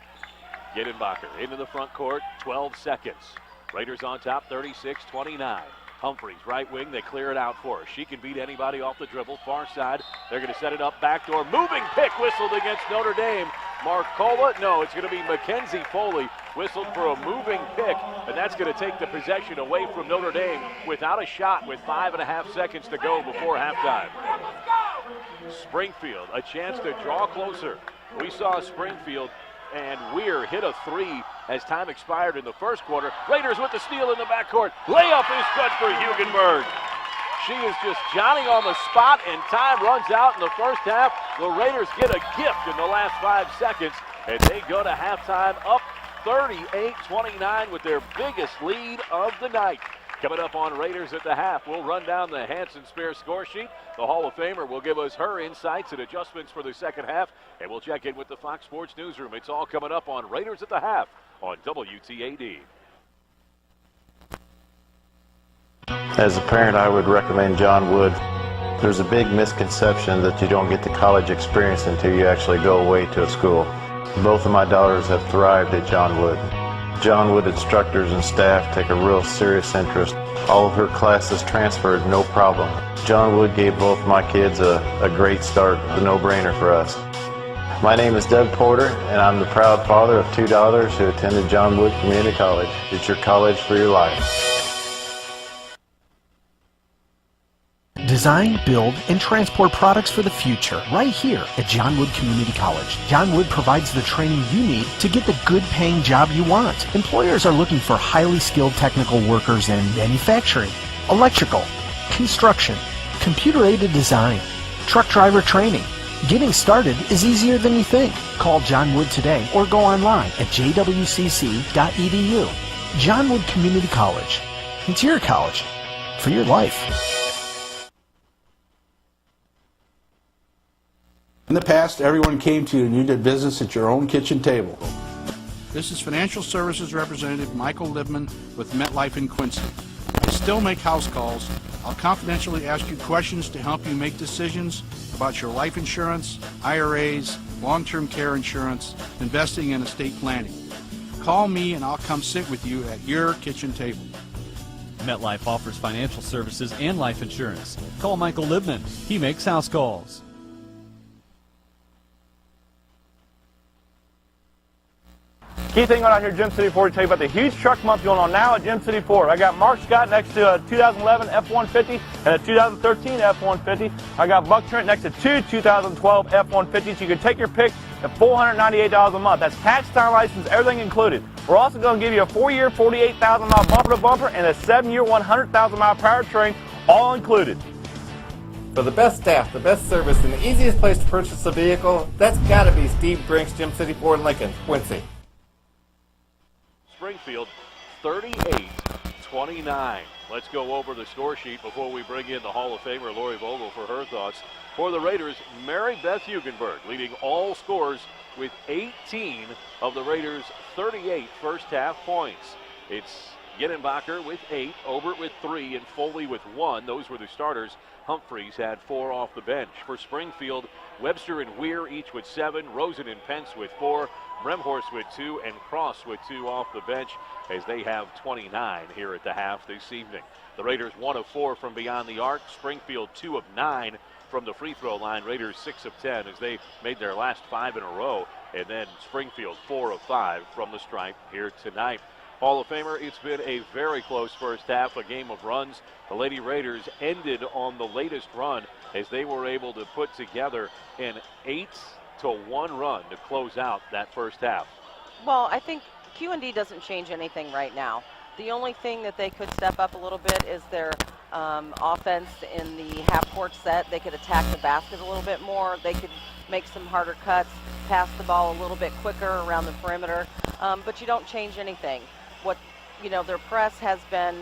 Gittenbacher into the front court, 12 seconds. Raiders on top, 36-29. Humphries, right wing, they clear it out for her. She can beat anybody off the dribble. Far side, they're going to set it up backdoor. Moving pick whistled against Notre Dame. Marcola. No, it's going to be Mackenzie Foley whistled for a moving pick, and that's going to take the possession away from Notre Dame without a shot with 5.5 seconds to go before halftime. Springfield, a chance to draw closer. We saw Springfield and Weir hit a three as time expired in the first quarter. Raiders with the steal in the backcourt. Layup is good for Hugenberg. She is just Johnny on the spot, and time runs out in the first half. The Raiders get a gift in the last 5 seconds, and they go to halftime up 38-29 with their biggest lead of the night. Coming up on Raiders at the half, we'll run down the Hanson Spare score sheet. The Hall of Famer will give us her insights and adjustments for the second half, and we'll check in with the Fox Sports Newsroom. It's all coming up on Raiders at the half on WTAD. As a parent, I would recommend John Wood. There's a big misconception that you don't get the college experience until you actually go away to a school. Both of my daughters have thrived at John Wood. John Wood instructors and staff take a real serious interest. All of her classes transferred, no problem. John Wood gave both my kids a great start, a no-brainer for us. My name is Doug Porter, and I'm the proud father of 2 daughters who attended John Wood Community College. It's your college for your life. Design, build, and transport products for the future right here at John Wood Community College. John Wood provides the training you need to get the good paying job you want. Employers are looking for highly skilled technical workers in manufacturing, electrical, construction, computer-aided design, truck driver training. Getting started is easier than you think. Call John Wood today or go online at jwcc.edu. John Wood Community College. It's your college for your life. In the past, everyone came to you and you did business at your own kitchen table. This is Financial Services Representative Michael Libman with MetLife in Quincy. I still make house calls. I'll confidentially ask you questions to help you make decisions about your life insurance, IRAs, long-term care insurance, investing, and estate planning. Call me and I'll come sit with you at your kitchen table. MetLife offers financial services and life insurance. Call Michael Libman. He makes house calls. Key thing out here at Gym City Ford to tell you about the huge truck month going on now at Gym City Ford. I got Mark Scott next to a 2011 F-150 and a 2013 F-150. I got Buck Trent next to 2 2012 F-150s. You can take your pick at $498 a month. That's tax, time, license, everything included. We're also going to give you a 4-year, 48,000-mile bumper-to-bumper and a 7-year, 100,000-mile powertrain, all included. For the best staff, the best service, and the easiest place to purchase a vehicle, that's got to be Steve Brink's Gym City Ford in Lincoln, Quincy. Springfield 38-29. Let's go over the score sheet before we bring in the Hall of Famer Lori Vogel for her thoughts. For the Raiders, Mary Beth Hugenberg leading all scores with 18 of the Raiders' 38 first half points. It's Gittenbacher with 8, Obert with 3, and Foley with 1. Those were the starters. Humphreys had 4 off the bench. For Springfield, Webster and Weir each with 7, Rosen and Pence with 4, Bremhorst with 2, and Cross with 2 off the bench as they have 29 here at the half this evening. The Raiders 1 of 4 from beyond the arc. Springfield 2 of 9 from the free throw line. Raiders 6 of 10 as they made their last 5 in a row. And then Springfield 4 of 5 from the stripe here tonight. Hall of Famer, it's been a very close first half, a game of runs. The Lady Raiders ended on the latest run as they were able to put together an 8-1 run to close out that first half. Well, I think QND doesn't change anything right now. The only thing that they could step up a little bit is their offense in the half-court set. They could attack the basket a little bit more. They could make some harder cuts, pass the ball a little bit quicker around the perimeter. But you don't change anything. Their press has been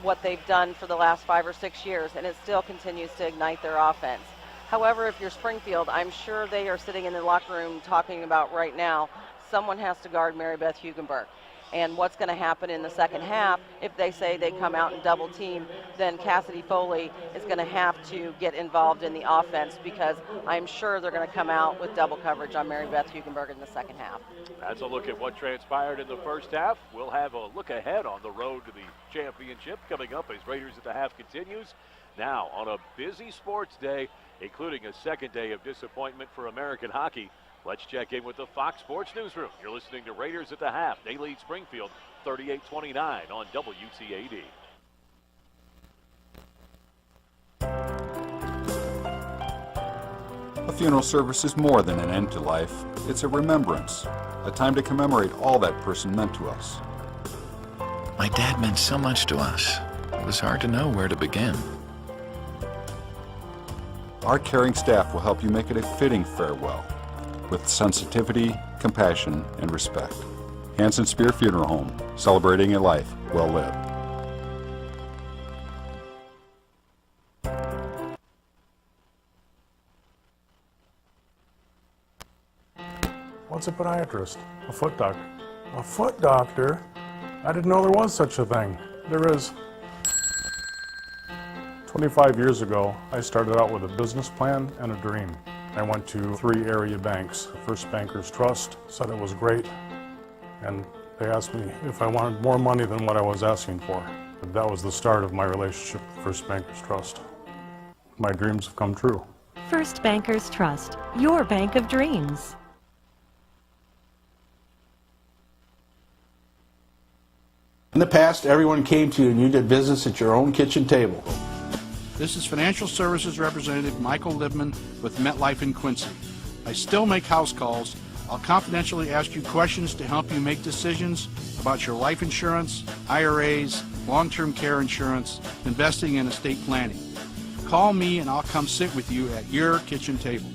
what they've done for the last 5 or 6 years, and it still continues to ignite their offense. However, if you're Springfield, I'm sure they are sitting in the locker room talking about right now, someone has to guard Mary Beth Hugenberg. And what's going to happen in the second half, if they say they come out and double team, then Cassidy Foley is going to have to get involved in the offense because I'm sure they're going to come out with double coverage on Mary Beth Hugenberg in the second half. That's a look at what transpired in the first half. We'll have a look ahead on the road to the championship coming up as Raiders at the half continues. Now, on a busy sports day, including a second day of disappointment for American hockey, Let's check in with the Fox Sports Newsroom. You're listening to Raiders at the half. They lead Springfield 38-29 on WTAD. A funeral service is more than an end to life. It's a remembrance, a time to commemorate all that person meant to us. My dad meant so much to us. It was hard to know where to begin. Our caring staff will help you make it a fitting farewell with sensitivity, compassion, and respect. Hanson Spear Funeral Home, celebrating a life well lived. What's a podiatrist? A foot doctor. A foot doctor? I didn't know there was such a thing. There is. 25 years ago, I started out with a business plan and a dream. I went to 3 area banks. First Bankers Trust, said it was great, and they asked me if I wanted more money than what I was asking for. But that was the start of my relationship with First Bankers Trust. My dreams have come true. First Bankers Trust, your bank of dreams. In the past, everyone came to you and you did business at your own kitchen table. This is Financial Services Representative Michael Libman with MetLife in Quincy. I still make house calls. I'll confidentially ask you questions to help you make decisions about your life insurance, IRAs, long-term care insurance, investing, and estate planning. Call me and I'll come sit with you at your kitchen table.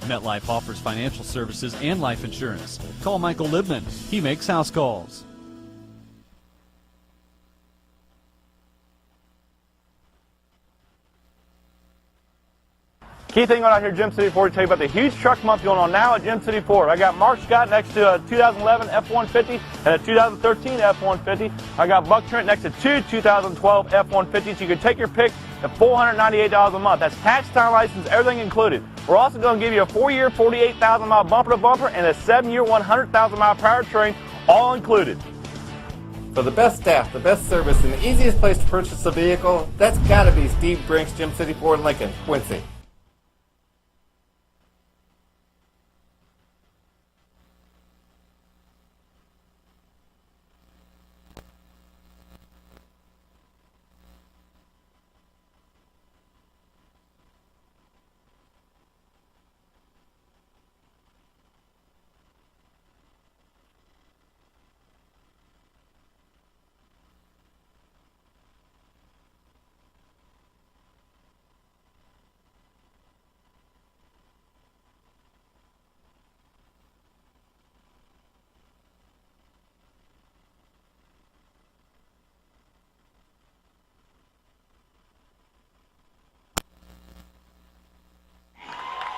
MetLife offers financial services and life insurance. Call Michael Libman. He makes house calls. Key thing out here at Gym City Ford to tell you about the huge truck month going on now at Gym City Ford. I got Mark Scott next to a 2011 F-150 and a 2013 F-150. I got Buck Trent next to 2 2012 F-150s. You can take your pick at $498 a month. That's tax, time, license, everything included. We're also going to give you a 4-year, 48,000-mile bumper-to-bumper and a 7-year, 100,000-mile powertrain, all included. For the best staff, the best service, and the easiest place to purchase a vehicle, that's got to be Steve Brink's Gym City Ford in Lincoln, Quincy.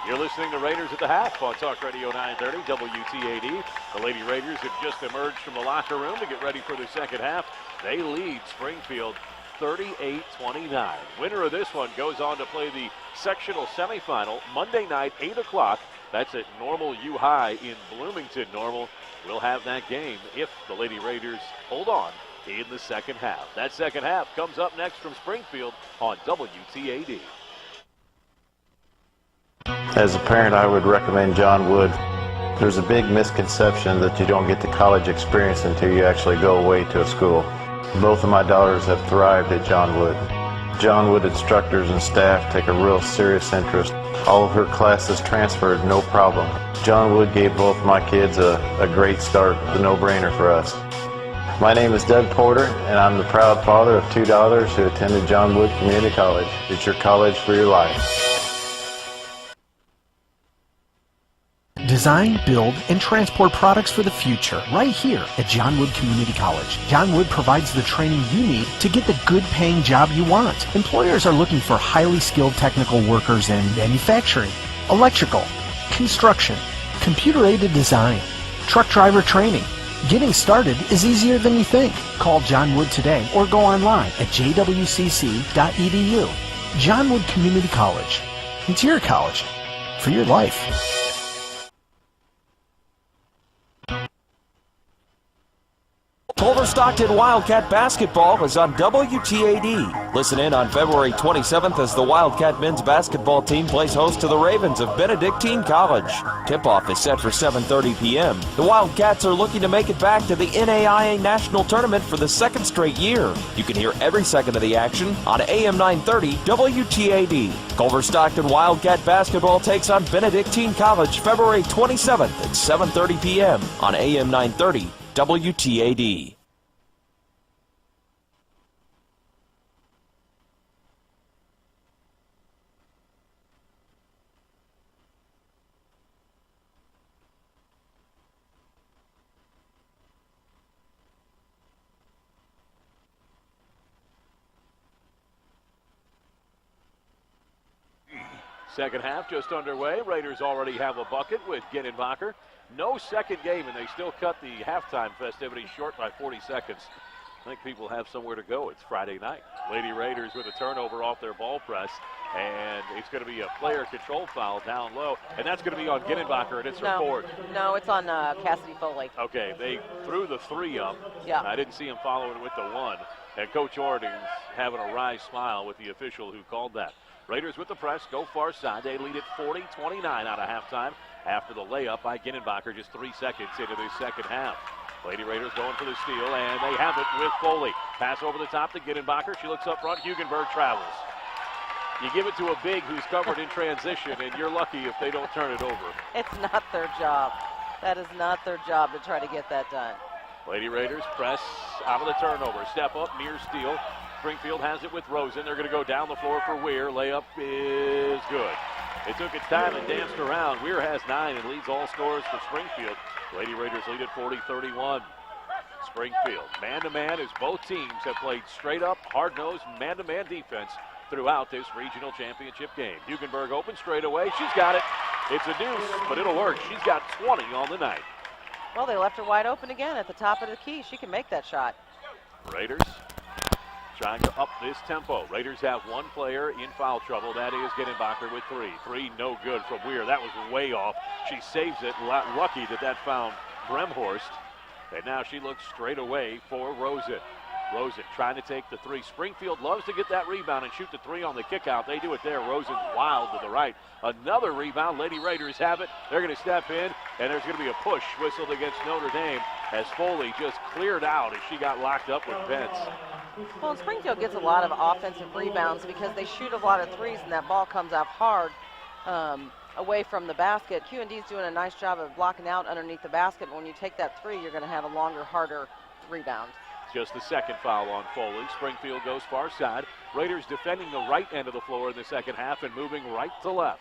You're listening to Raiders at the half on Talk Radio 930 WTAD. The Lady Raiders have just emerged from the locker room to get ready for the second half. They lead Springfield 38-29. Winner of this one goes on to play the sectional semifinal Monday night, 8 o'clock. That's at Normal U High in Bloomington. Normal will have that game if the Lady Raiders hold on in the second half. That second half comes up next from Springfield on WTAD. As a parent, I would recommend John Wood. There's a big misconception that you don't get the college experience until you actually go away to a school. Both of my daughters have thrived at John Wood. John Wood instructors and staff take a real serious interest. All of her classes transferred, no problem. John Wood gave both my kids a great start, a no-brainer for us. My name is Doug Porter, and I'm the proud father of 2 daughters who attended John Wood Community College. It's your college for your life. Design, build, and transport products for the future right here at John Wood Community College. John Wood provides the training you need to get the good-paying job you want. Employers are looking for highly skilled technical workers in manufacturing, electrical, construction, computer-aided design, truck driver training. Getting started is easier than you think. Call John Wood today or go online at jwcc.edu. John Wood Community College. It's your college for your life. Culver Culver Stockton Wildcat basketball is on WTAD. Listen in on February 27th as the Wildcat men's basketball team plays host to the Ravens of Benedictine College. Tip-off is set for 7:30 p.m. The Wildcats are looking to make it back to the NAIA National Tournament for the second straight year. You can hear every second of the action on AM 930 WTAD. Culver Stockton Wildcat basketball takes on Benedictine College February 27th at 7:30 p.m. on AM 930 WTAD. Second half just underway. Raiders already have a bucket with Ginenbacher. No second game, and they still cut the halftime festivities short by 40 seconds. I think people have somewhere to go. It's Friday night. Lady Raiders with a turnover off their ball press, and it's going to be a player control foul down low, and that's going to be on Ginenbacher, and it's her fourth. No, it's on Cassidy Foley. Okay, they threw the three up. Yeah. I didn't see him following it with the one, and Coach Orden's having a wry smile with the official who called that. Raiders with the press, go far side. They lead at 40-29 out of halftime after the layup by Ginenbacher just 3 seconds into the second half. Lady Raiders going for the steal, and they have it with Foley. Pass over the top to Ginenbacher. She looks up front. Hugenberg travels. You give it to a big who's covered in transition, and you're lucky if they don't turn it over. It's not their job. That is not their job to try to get that done. Lady Raiders press out of the turnover. Step up, near steal. Springfield has it with Rosen. They're going to go down the floor for Weir. Layup is good. It took its time and danced around. Weir has 9 and leads all scorers for Springfield. Lady Raiders lead at 40-31. Springfield, man-to-man, as both teams have played straight-up, hard-nosed, man-to-man defense throughout this regional championship game. Hugenberg open straight away. She's got it. It's a deuce, but it'll work. She's got 20 on the night. Well, they left her wide open again at the top of the key. She can make that shot. Raiders trying to up this tempo. Raiders have one player in foul trouble. That is Ginenbacher with 3. 3 no good from Weir. That was way off. She saves it. Lucky that found Bremhorst. And now she looks straight away for Rosen. Rosen trying to take the 3. Springfield loves to get that rebound and shoot the 3 on the kick out. They do it there. Rosen's wild to the right. Another rebound. Lady Raiders have it. They're going to step in, and there's going to be a push whistled against Notre Dame as Foley just cleared out as she got locked up with Pence. Well, Springfield gets a lot of offensive rebounds because they shoot a lot of threes, and that ball comes out hard away from the basket. QND's doing a nice job of blocking out underneath the basket. When you take that 3, you're going to have a longer, harder rebound. Just the second foul on Foley. Springfield goes far side. Raiders defending the right end of the floor in the second half and moving right to left.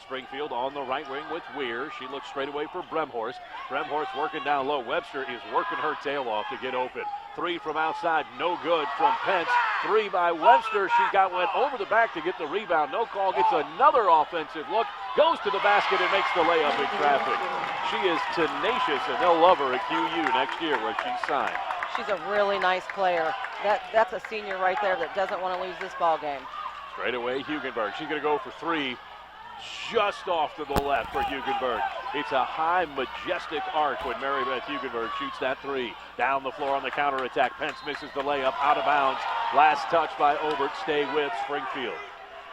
Springfield on the right wing with Weir. She looks straight away for Bremhorst. Bremhorst working down low. Webster is working her tail off to get open. 3 from outside, no good from Pence. 3 by Webster. Went over the back to get the rebound. No call, gets another offensive look. Goes to the basket and makes the layup in traffic. She is tenacious, and they'll love her at QU next year where she's signed. She's a really nice player. That's a senior right there that doesn't want to lose this ball game. Straight away, Hugenberg. She's going to go for 3. Just off to the left for Hugenberg. It's a high, majestic arc when Marybeth Hugenberg shoots that 3. Down the floor on the counterattack. Pence misses the layup, out of bounds. Last touch by Obert. Stay with Springfield.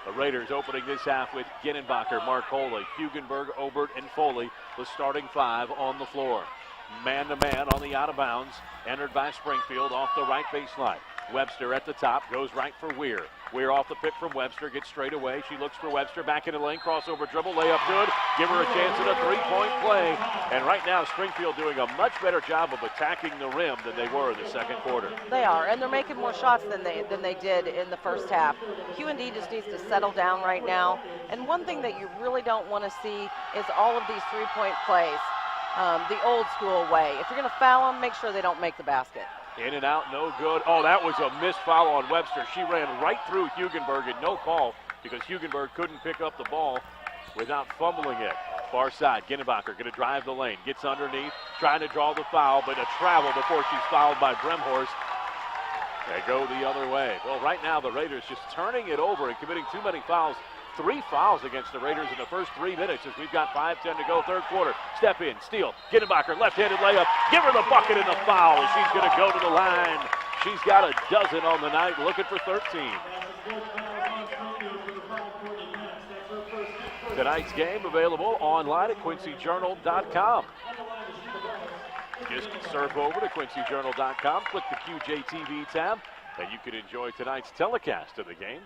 The Raiders opening this half with Ginenbacher, Marcoli, Hugenberg, Obert, and Foley, the starting 5 on the floor. Man-to-man on the out of bounds, entered by Springfield off the right baseline. Webster at the top, goes right for Weir. Weir off the pick from Webster, gets straight away. She looks for Webster, back into the lane, crossover dribble, layup good. Give her a chance at a 3-point play. And right now, Springfield doing a much better job of attacking the rim than they were in the second quarter. They are, and they're making more shots than they did in the first half. QND just needs to settle down right now. And one thing that you really don't want to see is all of these 3-point plays. The old school way. If you're going to foul them, make sure they don't make the basket. In and out, no good. Oh, that was a missed foul on Webster. She ran right through Hugenberg and no call because Hugenberg couldn't pick up the ball without fumbling it. Far side, Ginenbacher going to drive the lane. Gets underneath, trying to draw the foul, but a travel before she's fouled by Bremhorst. They go the other way. Well, right now the Raiders just turning it over and committing too many fouls 3 fouls against the Raiders in the first 3 minutes as we've got 5:10 to go, third quarter. Step in, steal, Gittenbacher, left-handed layup. Give her the bucket and the foul. She's going to go to the line. She's got a dozen on the night, looking for 13. Tonight's game available online at QuincyJournal.com. Just surf over to QuincyJournal.com, click the QJTV tab, and you can enjoy tonight's telecast of the game.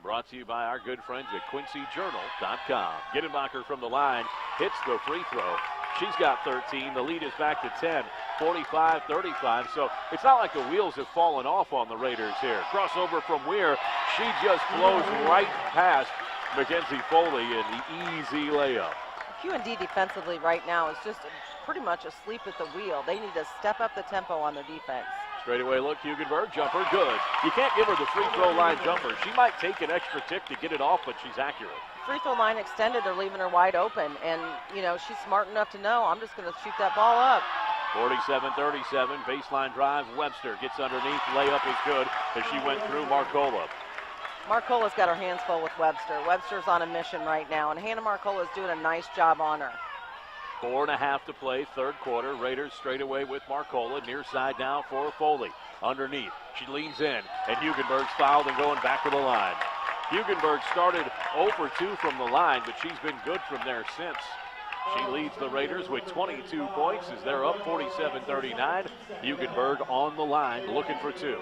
Brought to you by our good friends at QuincyJournal.com. Gittenbacher from the line hits the free throw. She's got 13. The lead is back to 10, 45-35. So it's not like the wheels have fallen off on the Raiders here. Crossover from Weir. She just blows right past Mackenzie Foley in the easy layup. QND defensively right now is just pretty much asleep at the wheel. They need to step up the tempo on their defense. Straightaway look, Hugenberg, jumper, good. You can't give her the free throw line jumper. She might take an extra tick to get it off, but she's accurate. Free throw line extended, they're leaving her wide open, and, you know, she's smart enough to know, I'm just going to shoot that ball up. 47-37, baseline drive, Webster gets underneath, layup is good as she went through Marcola. Marcola's got her hands full with Webster. Webster's on a mission right now, and Hannah Marcola's doing a nice job on her. 4.5 to play, third quarter. Raiders straight away with Marcola. Near side now for Foley. Underneath, she leans in, and Hugenberg's fouled and going back to the line. Hugenberg started 0 for 2 from the line, but she's been good from there since. She leads the Raiders with 22 points as they're up 47-39. Hugenberg on the line looking for 2.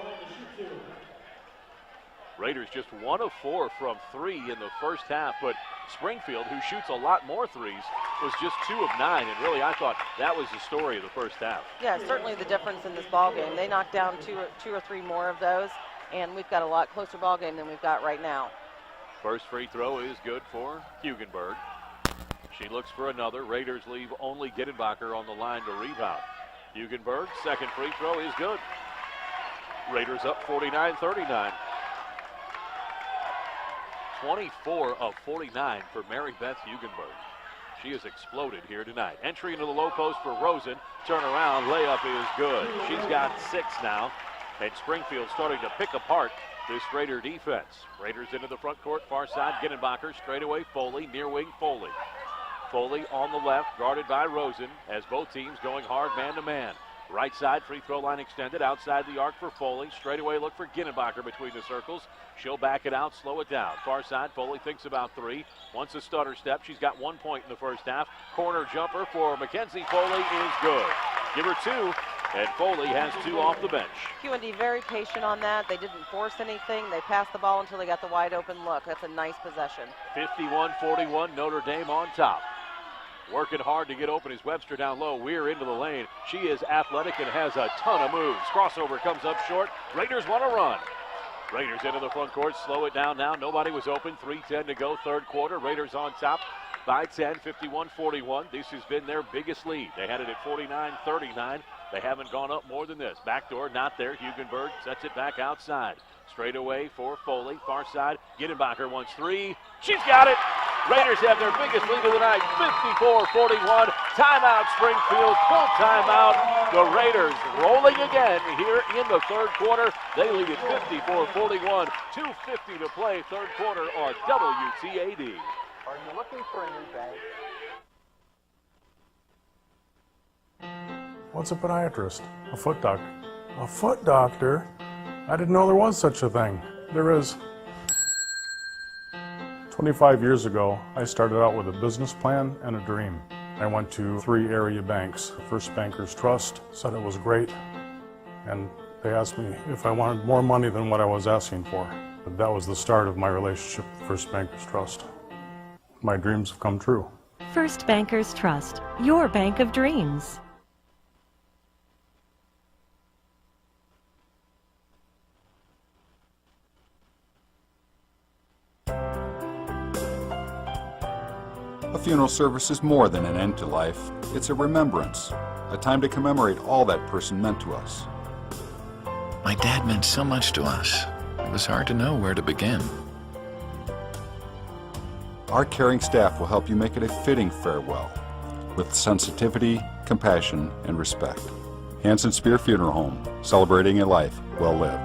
Raiders just 1 of 4 from 3 in the first half, but Springfield, who shoots a lot more threes, was just 2 of 9, and really I thought that was the story of the first half. Yeah, certainly the difference in this ball game. They knocked down two or three more of those, and we've got a lot closer ball game than we've got right now. First free throw is good for Hugenberg. She looks for another. Raiders leave only Gittenbacher on the line to rebound. Hugenberg, second free throw is good. Raiders up 49-39. 24 of 49 for Mary Beth Hugenberg. She has exploded here tonight. Entry into the low post for Rosen. Turnaround, layup is good. She's got 6 now, and Springfield starting to pick apart this Raider defense. Raiders into the front court, far side, Gittenbacher, straightaway Foley, near wing Foley. Foley on the left, guarded by Rosen, as both teams going hard man-to-man. Right side, free throw line extended, outside the arc for Foley. Straightaway look for Gittenbacher between the circles. She'll back it out, slow it down. Far side, Foley thinks about 3. Wants a stutter step. She's got 1 point in the first half. Corner jumper for Mackenzie Foley is good. Give her 2, and Foley has 2 off the bench. QND very patient on that. They didn't force anything. They passed the ball until they got the wide open look. That's a nice possession. 51-41, Notre Dame on top. Working hard to get open is Webster down low. Weir into the lane. She is athletic and has a ton of moves. Crossover comes up short. Raiders want to run. Raiders into the front court. Slow it down now. Nobody was open. 3:10 to go, third quarter. Raiders on top by 10, 51-41. This has been their biggest lead. They had it at 49-39. They haven't gone up more than this. Backdoor not there. Hugenberg sets it back outside. Straight away for Foley. Far side. Gittenbacher wants 3. She's got it. Raiders have their biggest lead of the night, 54-41. Timeout, Springfield, full timeout. The Raiders rolling again here in the third quarter. They lead at 54-41. 2:50 to play, third quarter on WTAD. Are you looking for a new bank? What's a podiatrist? A foot doctor. A foot doctor? I didn't know there was such a thing. There is. 25 years ago, I started out with a business plan and a dream. I went to 3 area banks. First Bankers Trust said it was great, and they asked me if I wanted more money than what I was asking for. But that was the start of my relationship with First Bankers Trust. My dreams have come true. First Bankers Trust, your bank of dreams. A funeral service is more than an end to life. It's a remembrance, a time to commemorate all that person meant to us. My dad meant so much to us. It was hard to know where to begin. Our caring staff will help you make it a fitting farewell, with sensitivity, compassion, and respect. Hanson Spear Funeral Home, celebrating a life well lived.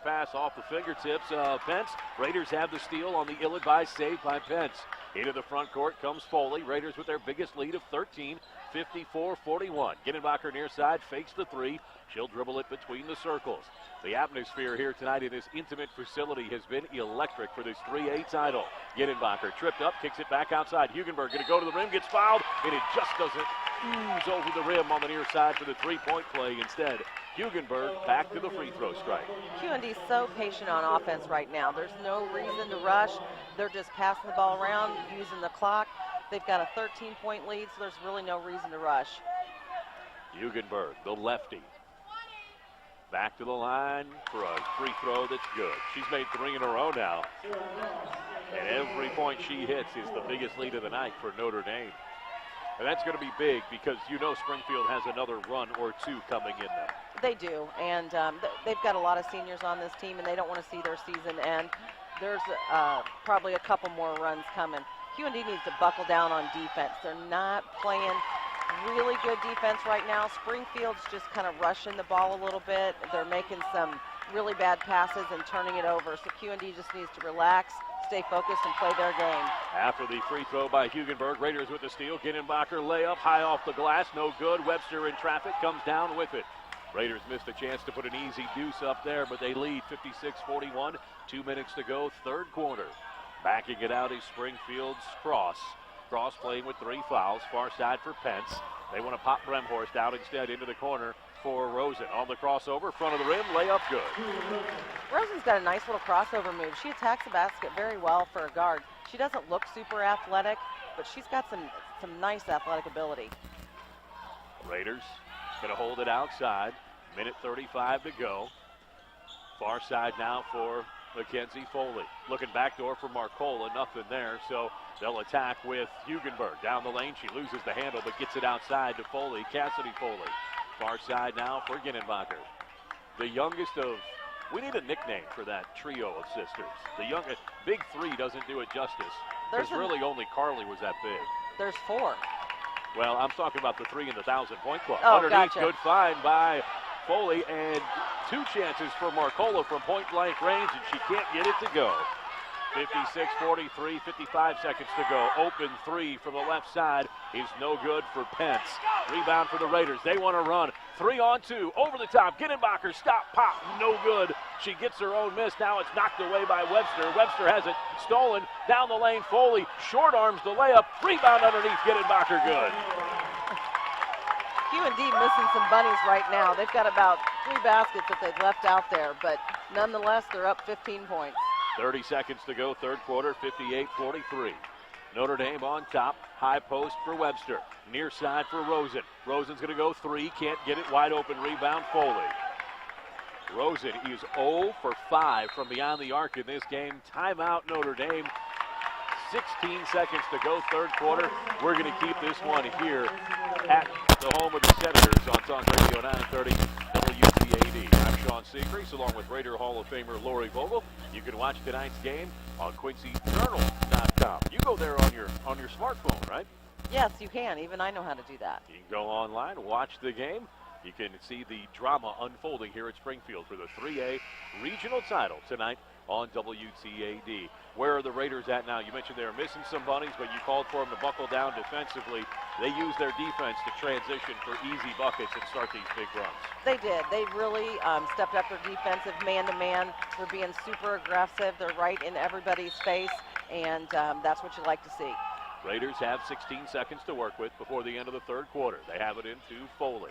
pass off the fingertips of Pence. Raiders have the steal on the ill-advised save by Pence. Into the front court comes Foley. Raiders with their biggest lead of 13, 54-41. Ginenbacher near side, fakes the three. She'll dribble it between the circles. The atmosphere here tonight in this intimate facility has been electric for this 3A title. Ginenbacher tripped up, kicks it back outside. Hugenberg going to go to the rim, gets fouled, and it just doesn't ooze over the rim on the near side for the three-point play. Instead, Hugenberg back to the free throw strike. QND's so patient on offense right now. There's no reason to rush. They're just passing the ball around, using the clock. They've got a 13-point lead, so there's really no reason to rush. Hugenberg, the lefty. Back to the line for a free throw that's good. She's made 3 in a row now. And every point she hits is the biggest lead of the night for Notre Dame. And that's going to be big because you know Springfield has another run or two coming in them. They do, and they've got a lot of seniors on this team, and they don't want to see their season end. There's probably a couple more runs coming. QND needs to buckle down on defense. They're not playing really good defense right now. Springfield's just kind of rushing the ball a little bit. They're making some really bad passes and turning it over. So QND just needs to relax, stay focused, and play their game. After the free throw by Hugenberg, Raiders with the steal. Ginenbacher layup high off the glass, no good. Webster in traffic, comes down with it. Raiders missed a chance to put an easy deuce up there, but they lead 56-41. 2 minutes to go, third quarter. Backing it out is Springfield's Cross. Cross playing with 3 fouls, far side for Pence. They want to pop Bremhorst out instead into the corner for Rosen. On the crossover, front of the rim, layup good. Rosen's got a nice little crossover move. She attacks the basket very well for a guard. She doesn't look super athletic, but she's got some nice athletic ability. Raiders going to hold it outside. Minute 35 to go. Far side now for Mackenzie Foley. Looking backdoor for Marcola, nothing there, so they'll attack with Hugenberg. Down the lane, she loses the handle, but gets it outside to Foley, Cassidy Foley. Far side now for Ginenbacher. The youngest of, we need a nickname for that trio of sisters. The youngest, Big Three doesn't do it justice. There's really only Carly was that big. There's 4. Well, I'm talking about the 3 in the 1,000-point club. Oh, underneath, gotcha. Good find by Foley, and 2 chances for Marcola from point-blank range, and she can't get it to go. 56-43, 55 seconds to go. Open 3 from the left side is no good for Pence. Rebound for the Raiders. They want to run. 3-on-2, over the top. Ginenbacher, stop, pop, no good. She gets her own miss. Now it's knocked away by Webster. Webster has it stolen. Down the lane, Foley short arms the layup. Rebound underneath, Ginenbacher, good. QND missing some bunnies right now. They've got about 3 baskets that they've left out there, but nonetheless, they're up 15 points. 30 seconds to go, third quarter, 58-43. Notre Dame on top, high post for Webster. Near side for Rosen. Rosen's going to go 3, can't get it, wide open rebound, Foley. Rosen is 0 for 5 from beyond the arc in this game. Timeout, Notre Dame. 16 seconds to go, third quarter. We're going to keep this one here at the home of the Senators on Talk Radio 930 WTAD. I'm Sean Seacrease along with Raider Hall of Famer Lori Vogel. You can watch tonight's game on QuincyJournal.com. You go there on your smartphone, right? Yes, you can. Even I know how to do that. You can go online, watch the game. You can see the drama unfolding here at Springfield for the 3A regional title tonight on WTAD. Where are the Raiders at now? You mentioned they were missing some bunnies, but you called for them to buckle down defensively. They use their defense to transition for easy buckets and start these big runs. They did. They really stepped up their defensive man-to-man. They're being super aggressive. They're right in everybody's face, and that's what you like to see. Raiders have 16 seconds to work with before the end of the third quarter. They have it into Foley.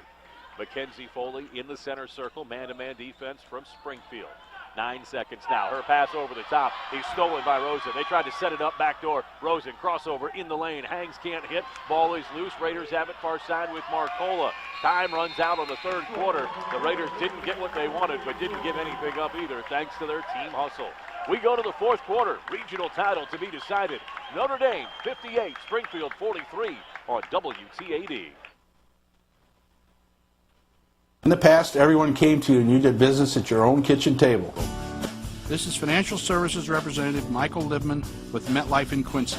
Mackenzie Foley in the center circle, man-to-man defense from Springfield. 9 seconds now. Her pass over the top is stolen by Rosen. They tried to set it up backdoor. Rosen crossover in the lane. Hangs can't hit. Ball is loose. Raiders have it far side with Marcola. Time runs out on the third quarter. The Raiders didn't get what they wanted, but didn't give anything up either, thanks to their team hustle. We go to the fourth quarter. Regional title to be decided. Notre Dame 58, Springfield 43 on WTAD. In the past, everyone came to you and you did business at your own kitchen table. This is Financial Services Representative Michael Libman with MetLife in Quincy.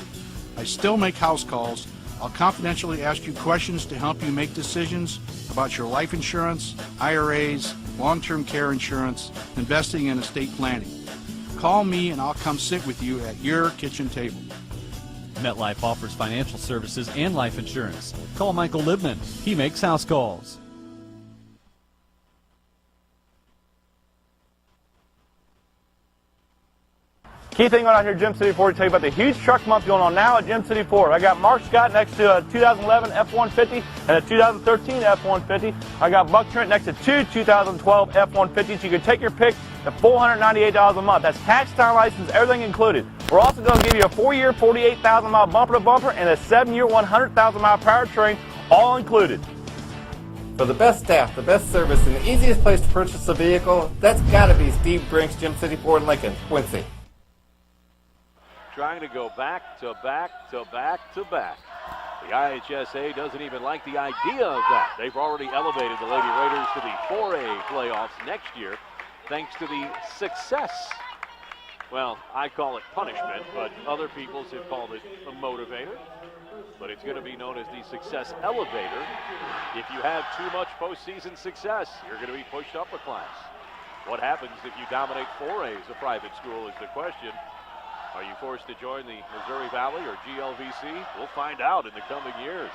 I still make house calls. I'll confidentially ask you questions to help you make decisions about your life insurance, IRAs, long-term care insurance, investing, and estate planning. Call me and I'll come sit with you at your kitchen table. MetLife offers financial services and life insurance. Call Michael Libman. He makes house calls. Key thing out here at Gym City Ford to tell you about the huge truck month going on now at Gym City Ford. I got Mark Scott next to a 2011 F-150 and a 2013 F-150. I got Buck Trent next to two 2012 F-150s. You can take your pick at $498 a month. That's tax, time, license, everything included. We're also going to give you a 4-year, 48,000-mile bumper-to-bumper and a 7-year, 100,000-mile powertrain, all included. For the best staff, the best service, and the easiest place to purchase a vehicle, that's got to be Steve Brink's Gym City Ford in Lincoln, Quincy. Trying to go back to back to back to back. The IHSA doesn't even like the idea of that. They've already elevated the Lady Raiders to the 4A playoffs next year thanks to the success. Well, I call it punishment, but other people have called it a motivator. But it's going to be known as the success elevator. If you have too much postseason success, you're going to be pushed up a class. What happens if you dominate 4A as a private school is the question. Are you forced to join the Missouri Valley or GLVC? We'll find out in the coming years.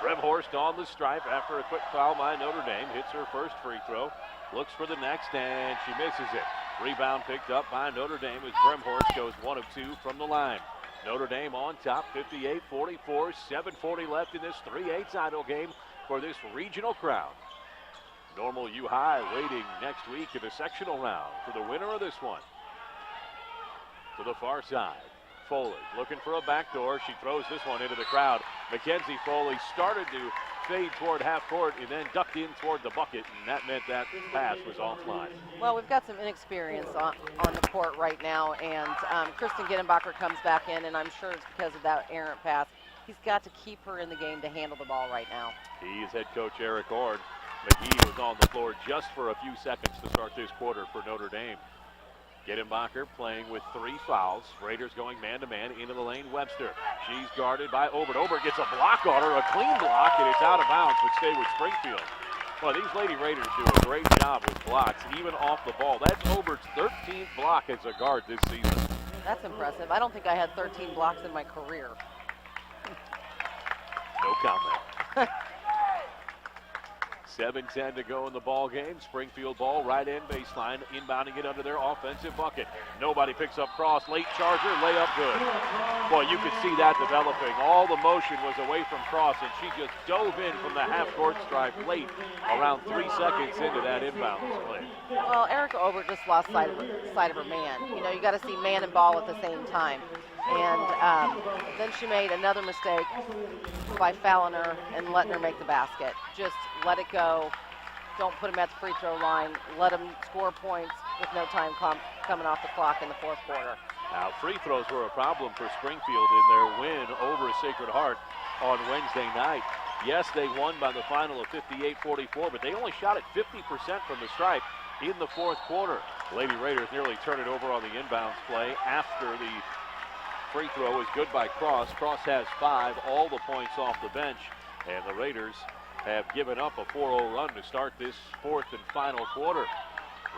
Bremhorst on the stripe after a quick foul by Notre Dame. Hits her first free throw. Looks for the next, and she misses it. Rebound picked up by Notre Dame as Bremhorst goes 1 of 2 from the line. Notre Dame on top, 58-44, 7:40 left in this 3A title game for this regional crowd. Normal U High waiting next week in the sectional round for the winner of this one. To the far side, Foley looking for a backdoor. She throws this one into the crowd. Mackenzie Foley started to fade toward half court and then ducked in toward the bucket, and that meant that pass was offline. Well, we've got some inexperience on the court right now, and Kristen Gittenbacher comes back in, and I'm sure it's because of that errant pass. He's got to keep her in the game to handle the ball right now. He is head coach Eric Ord. McGee was on the floor just for a few seconds to start this quarter for Notre Dame. Gittenbacher playing with 3 fouls. Raiders going man-to-man into the lane. Webster. She's guarded by Obert. Obert gets a block on her, a clean block, and it's out of bounds, but stay with Springfield. Well, these Lady Raiders do a great job with blocks, even off the ball. That's Obert's 13th block as a guard this season. That's impressive. I don't think I had 13 blocks in my career. No comment. 7:10 to go in the ball game. Springfield ball, right end baseline, inbounding it under their offensive bucket. Nobody picks up cross. Late charger, layup good. Boy, you could see that developing. All the motion was away from Cross, and she just dove in from the half-court stripe late, around 3 seconds into that inbound play. Well, Erica Obert just lost sight of her man. You know, you got to see man and ball at the same time. And then she made another mistake by fouling her and letting her make the basket. Just let it go. Don't put them at the free throw line. Let them score points with no time coming off the clock in the fourth quarter. Now, free throws were a problem for Springfield in their win over Sacred Heart on Wednesday night. Yes, they won by the final of 58-44, but they only shot at 50% from the stripe in the fourth quarter. Lady Raiders nearly turned it over on the inbounds play after the free throw is good by Cross. Cross has 5, all the points off the bench, and the Raiders have given up a 4-0 run to start this fourth and final quarter.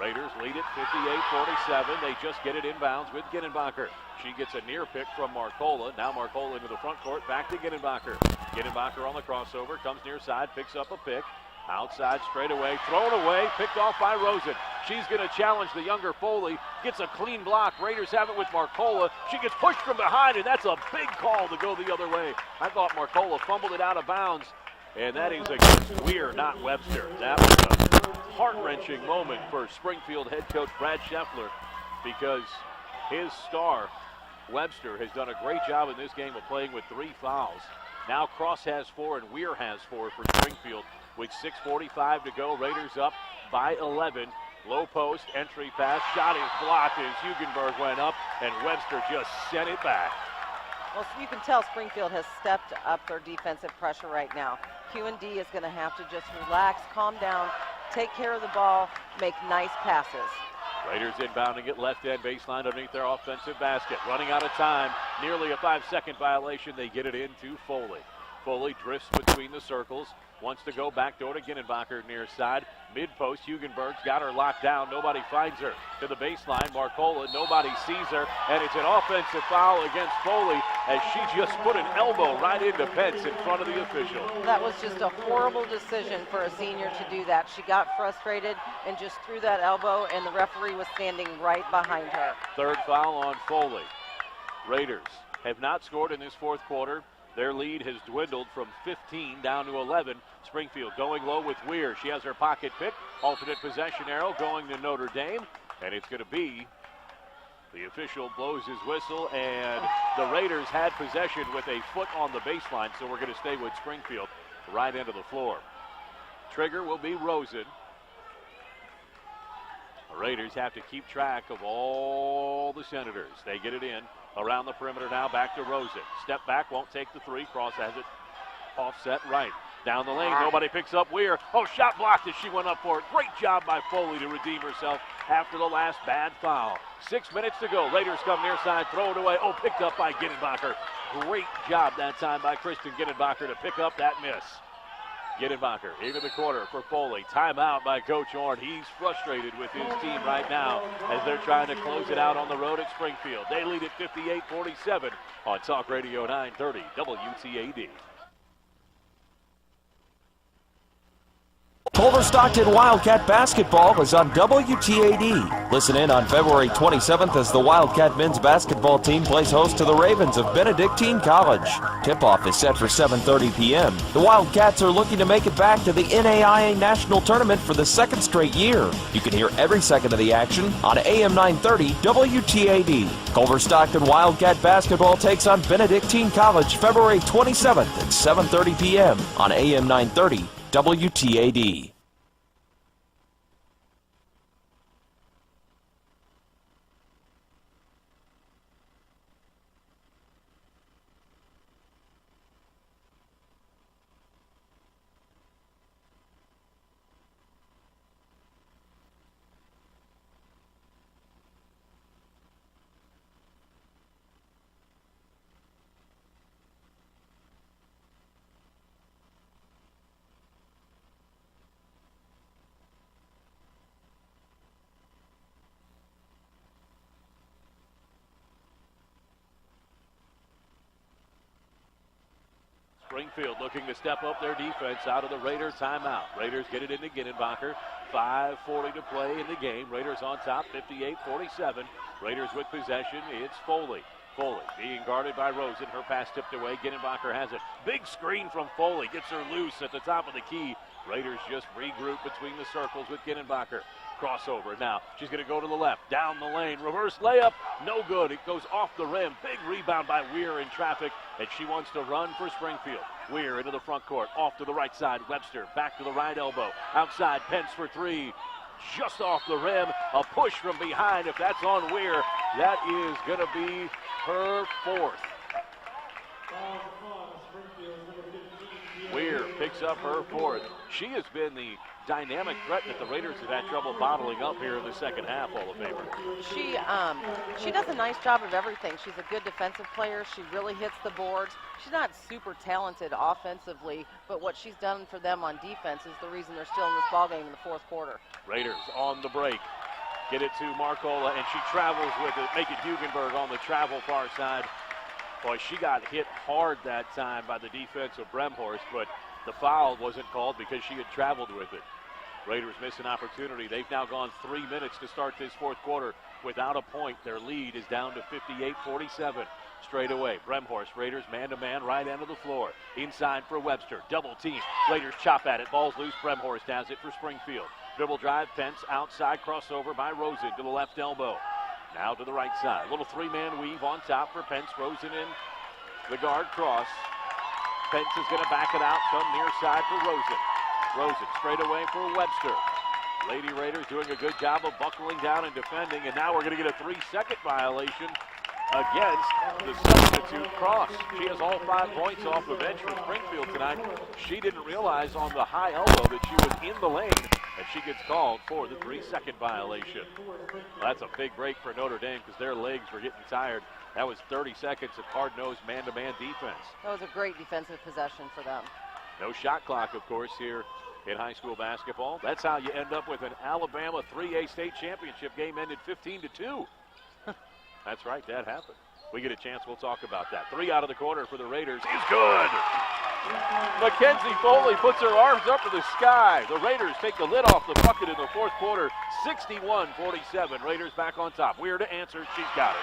Raiders lead it 58-47. They just get it inbounds with Gittenbacher. She gets a near pick from Marcola. Now Marcola into the front court, back to Gittenbacher. Gittenbacher on the crossover, comes near side, picks up a pick. Outside straightaway, thrown away, picked off by Rosen. She's going to challenge the younger Foley. Gets a clean block. Raiders have it with Marcola. She gets pushed from behind, and that's a big call to go the other way. I thought Marcola fumbled it out of bounds, and that is against Weir, not Webster. That was a heart-wrenching moment for Springfield head coach Brad Scheffler, because his star, Webster, has done a great job in this game of playing with 3 fouls. Now Cross has 4 and Weir has 4 for Springfield. With 6:45 to go, Raiders up by 11. Low post, entry pass, shot is blocked as Hugenberg went up, and Webster just sent it back. Well, so you can tell Springfield has stepped up their defensive pressure right now. QND is going to have to just relax, calm down, take care of the ball, make nice passes. Raiders inbounding it left end baseline underneath their offensive basket. Running out of time, nearly a 5-second violation. They get it into Foley. Foley drifts between the circles. Wants to go back door to Ginnenbacher near side. Mid-post, Hugenberg's got her locked down. Nobody finds her. To the baseline, Marcola, nobody sees her. And it's an offensive foul against Foley as she just put an elbow right into Pence in front of the official. That was just a horrible decision for a senior to do that. She got frustrated and just threw that elbow, and the referee was standing right behind her. Third foul on Foley. Raiders have not scored in this fourth quarter. Their lead has dwindled from 15 down to 11. Springfield going low with Weir. She has her pocket pick. Alternate possession arrow going to Notre Dame. And it's going to be, the official blows his whistle, and the Raiders had possession with a foot on the baseline, so we're going to stay with Springfield right end of the floor. Trigger will be Rosen. The Raiders have to keep track of all the Senators. They get it in. Around the perimeter now, back to Rosen. Step back, won't take the three. Cross has it offset right. Down the lane, nobody picks up Weir. Oh, shot blocked as she went up for it. Great job by Foley to redeem herself after the last bad foul. 6 minutes to go. Raiders come near side, throw it away. Oh, picked up by Ginnenbacher. Great job that time by Kristen Ginnenbacher to pick up that miss. Ginnenbacher into the corner for Foley. Timeout by Coach Horn. He's frustrated with his team right now as they're trying to close it out on the road at Springfield. They lead at 58-47 on Talk Radio 930 WTAD. Culver Stockton Wildcat basketball is on WTAD. Listen in on February 27th as the Wildcat men's basketball team plays host to the Ravens of Benedictine College. Tip-off is set for 7:30 p.m. The Wildcats are looking to make it back to the NAIA National Tournament for the second straight year. You can hear every second of the action on AM 930 WTAD. Culver Stockton Wildcat basketball takes on Benedictine College February 27th at 7:30 p.m. on AM 930 WTAD. Springfield looking to step up their defense out of the Raiders timeout. Raiders get it into Ginnenbacher. 5:40 to play in the game. Raiders on top, 58-47. Raiders with possession. It's Foley. Foley being guarded by Rosen. Her pass tipped away. Ginnenbacher has it. Big screen from Foley. Gets her loose at the top of the key. Raiders just regroup between the circles with Ginnenbacher. Crossover now. She's going to go to the left. Down the lane. Reverse layup. No good. It goes off the rim. Big rebound by Weir in traffic. And she wants to run for Springfield. Weir into the front court. Off to the right side. Webster back to the right elbow. Outside. Pence for three. Just off the rim. A push from behind. If that's on Weir, that is going to be her fourth. Weir picks up her fourth. She has been the dynamic threat that the Raiders have had trouble bottling up here in the second half, Hall of Famer. She does a nice job of everything. She's a good defensive player. She really hits the boards. She's not super talented offensively, but what she's done for them on defense is the reason they're still in this ballgame in the fourth quarter. Raiders on the break. Get it to Marcola, and she travels with it. Make it Hugenberg on the travel far side. Boy, she got hit hard that time by the defense of Bremhorst, but the foul wasn't called because she had traveled with it. Raiders miss an opportunity. They've now gone 3 minutes to start this fourth quarter without a point. Their lead is down to 58-47. Straight away, Bremhorst, Raiders man-to-man, right end of the floor. Inside for Webster, double team. Raiders chop at it, ball's loose. Bremhorst has it for Springfield. Dribble drive, Pence, outside, crossover by Rosen to the left elbow. Now to the right side. Little three-man weave on top for Pence. Rosen in the guard cross. Pence is going to back it out, come near side for Rosen. Rosen straight away for Webster. Lady Raiders doing a good job of buckling down and defending, and now we're going to get a 3-second violation against the substitute Cross. She has all 5 points off the bench for Springfield tonight. She didn't realize on the high elbow that she was in the lane and she gets called for the 3-second violation. Well, that's a big break for Notre Dame because their legs were getting tired. That was 30 seconds of hard-nosed man-to-man defense. That was a great defensive possession for them. No shot clock, of course, here in high school basketball. That's how you end up with an Alabama 3A state championship game ended 15-2. That's right, that happened. We get a chance, we'll talk about that. 3 out of the corner for the Raiders is good. Mackenzie Foley puts her arms up to the sky. The Raiders take the lid off the bucket in the fourth quarter, 61-47. Raiders back on top. Weir to answer, she's got it.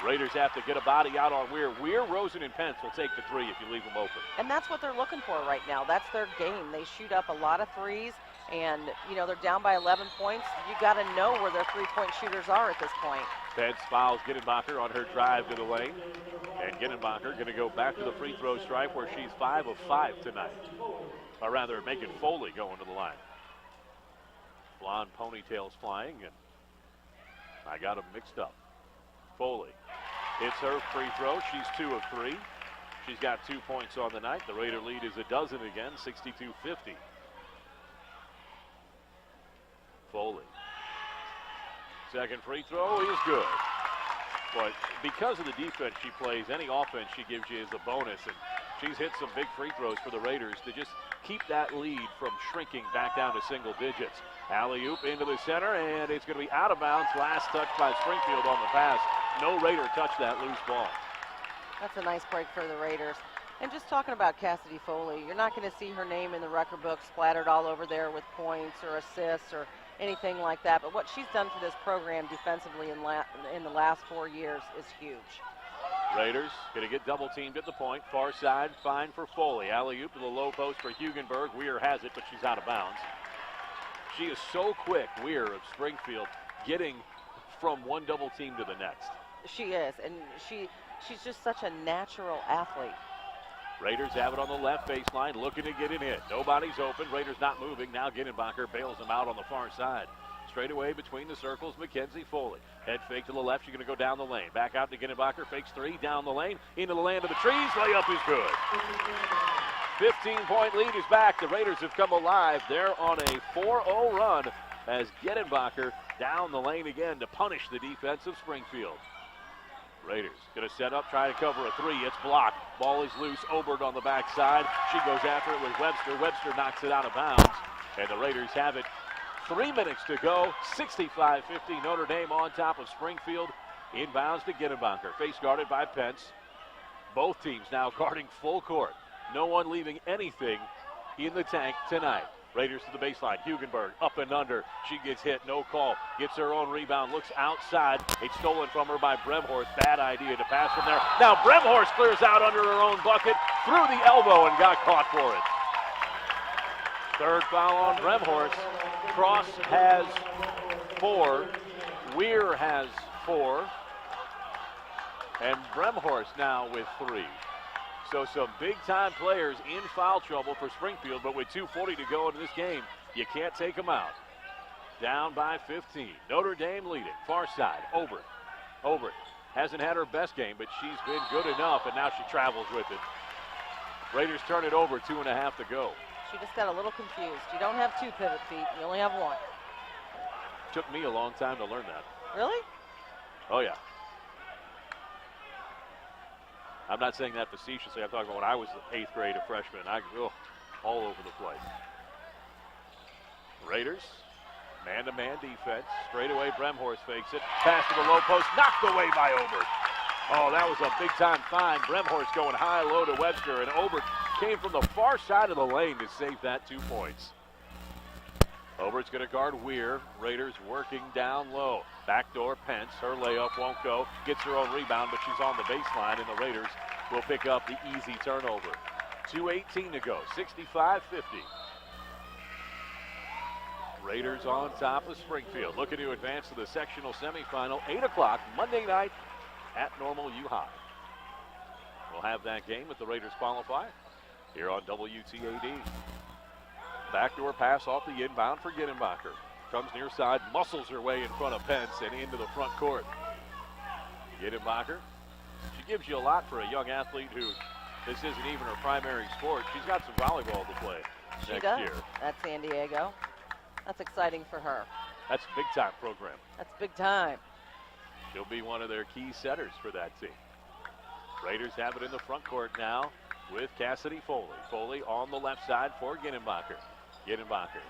Raiders have to get a body out on Weir. Weir, Rosen, and Pence will take the 3 if you leave them open. And that's what they're looking for right now. That's their game. They shoot up a lot of threes, and, you know, they're down by 11 points. You got to know where their three-point shooters are at this point. Pence fouls Ginenbacher on her drive to the lane. And Ginenbacher going to go back to the free throw stripe where she's 5 of 5 tonight. Or rather, making Foley go into the line. Blonde ponytails flying, and I got them mixed up. Foley hits her free throw. She's 2 of 3. She's got 2 points on the night. The Raider lead is a dozen again, 62-50. Foley. Second free throw is good. But because of the defense she plays, any offense she gives you is a bonus. And she's hit some big free throws for the Raiders to just keep that lead from shrinking back down to single digits. Alley-oop into the center, and it's going to be out of bounds. Last touch by Springfield on the pass. No Raider touched that loose ball. That's a nice break for the Raiders. And just talking about Cassidy Foley, you're not going to see her name in the record book splattered all over there with points or assists or anything like that. But what she's done for this program defensively in the last 4 years is huge. Raiders going to get double teamed at the point. Far side, fine for Foley. Alley-oop to the low post for Hugenberg. Weir has it, but she's out of bounds. She is so quick, Weir of Springfield, getting from one double team to the next. She is, and she's just such a natural athlete. Raiders have it on the left baseline, looking to get it in. Nobody's open. Raiders not moving. Now Ginenbacher bails them out on the far side. Straight away between the circles, Mackenzie Foley. Head fake to the left. She's going to go down the lane. Back out to Ginenbacher. Fakes 3 down the lane. Into the land of the trees. Layup is good. 15-point lead is back. The Raiders have come alive. They're on a 4-0 run as Ginenbacher down the lane again to punish the defense of Springfield. Raiders going to set up, try to cover a 3. It's blocked. Ball is loose. Obert on the backside. She goes after it with Webster. Webster knocks it out of bounds. And the Raiders have it. 3 minutes to go. 65-50. Notre Dame on top of Springfield. Inbounds to Ginenbacher. Face guarded by Pence. Both teams now guarding full court. No one leaving anything in the tank tonight. Raiders to the baseline. Hugenberg up and under. She gets hit. No call. Gets her own rebound. Looks outside. It's stolen from her by Bremhorst. Bad idea to pass from there. Now Bremhorst clears out under her own bucket. Through the elbow and got caught for it. Third foul on Bremhorst. Cross has 4. Weir has 4. And Bremhorst now with 3. So some big-time players in foul trouble for Springfield, but with 2:40 to go in this game, you can't take them out. Down by 15. Notre Dame leading. Far side. Obert. Obert hasn't had her best game, but she's been good enough, and now she travels with it. Raiders turn it over. 2.5 to go. She just got a little confused. You don't have 2 pivot feet. You only have 1. Took me a long time to learn that. Really? Oh, yeah. I'm not saying that facetiously. I'm talking about when I was 8th grade, a freshman. All over the place. Raiders, man-to-man defense. Straight away, Bremhorst fakes it. Pass to the low post, knocked away by Obert. Oh, that was a big-time find. Bremhorst going high-low to Webster, and Obert came from the far side of the lane to save that 2 points. Obert's going to guard Weir. Raiders working down low. Backdoor Pence. Her layup won't go. Gets her own rebound, but she's on the baseline, and the Raiders will pick up the easy turnover. 2:18 to go. 65-50. Raiders on top of Springfield. Looking to advance to the sectional semifinal. 8 o'clock Monday night at Normal U High. We'll have that game if the Raiders qualify here on WTAD. Backdoor pass off the inbound for Ginenbacher. Comes near side, muscles her way in front of Pence and into the front court. Ginenbacher, she gives you a lot for a young athlete who this isn't even her primary sport. She's got some volleyball to play next year. At San Diego. That's exciting for her. That's a big-time program. That's big time. She'll be one of their key setters for that team. Raiders have it in the front court now with Cassidy Foley. Foley on the left side for Ginenbacher.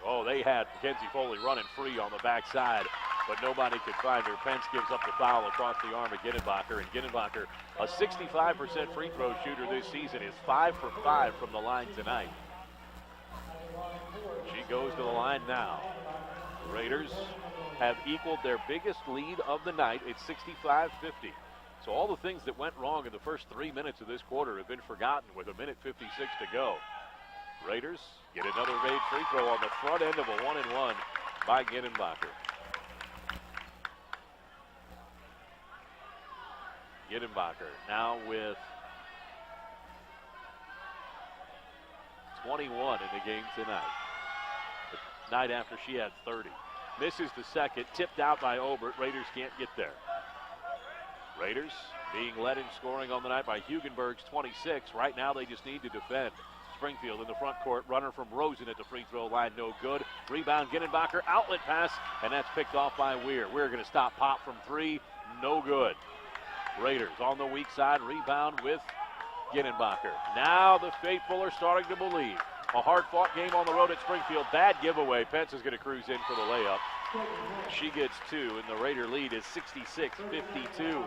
Oh, they had Mackenzie Foley running free on the backside, but nobody could find her. Pence gives up the foul across the arm of Ginenbacher, and Ginenbacher, a 65% free throw shooter this season, is 5 for 5 from the line tonight. She goes to the line now. The Raiders have equaled their biggest lead of the night. It's 65-50. So all the things that went wrong in the first 3 minutes of this quarter have been forgotten with a minute 56 to go. Raiders get another made free throw on the front end of a 1-and-1 by Ginenbacher. Ginenbacher now with 21 in the game tonight. The night after she had 30. Misses the second, tipped out by Obert. Raiders can't get there. Raiders being led in scoring on the night by Hugenberg's 26. Right now they just need to defend. Springfield in the front court. Runner from Rosen at the free throw line, no good. Rebound Ginenbacher, outlet pass, and that's picked off by Weir. Weir going to stop pop from three, no good. Raiders on the weak side, rebound with Ginenbacher. Now the faithful are starting to believe. A hard-fought game on the road at Springfield. Bad giveaway. Pence is going to cruise in for the layup. She gets two, and the Raider lead is 66-52.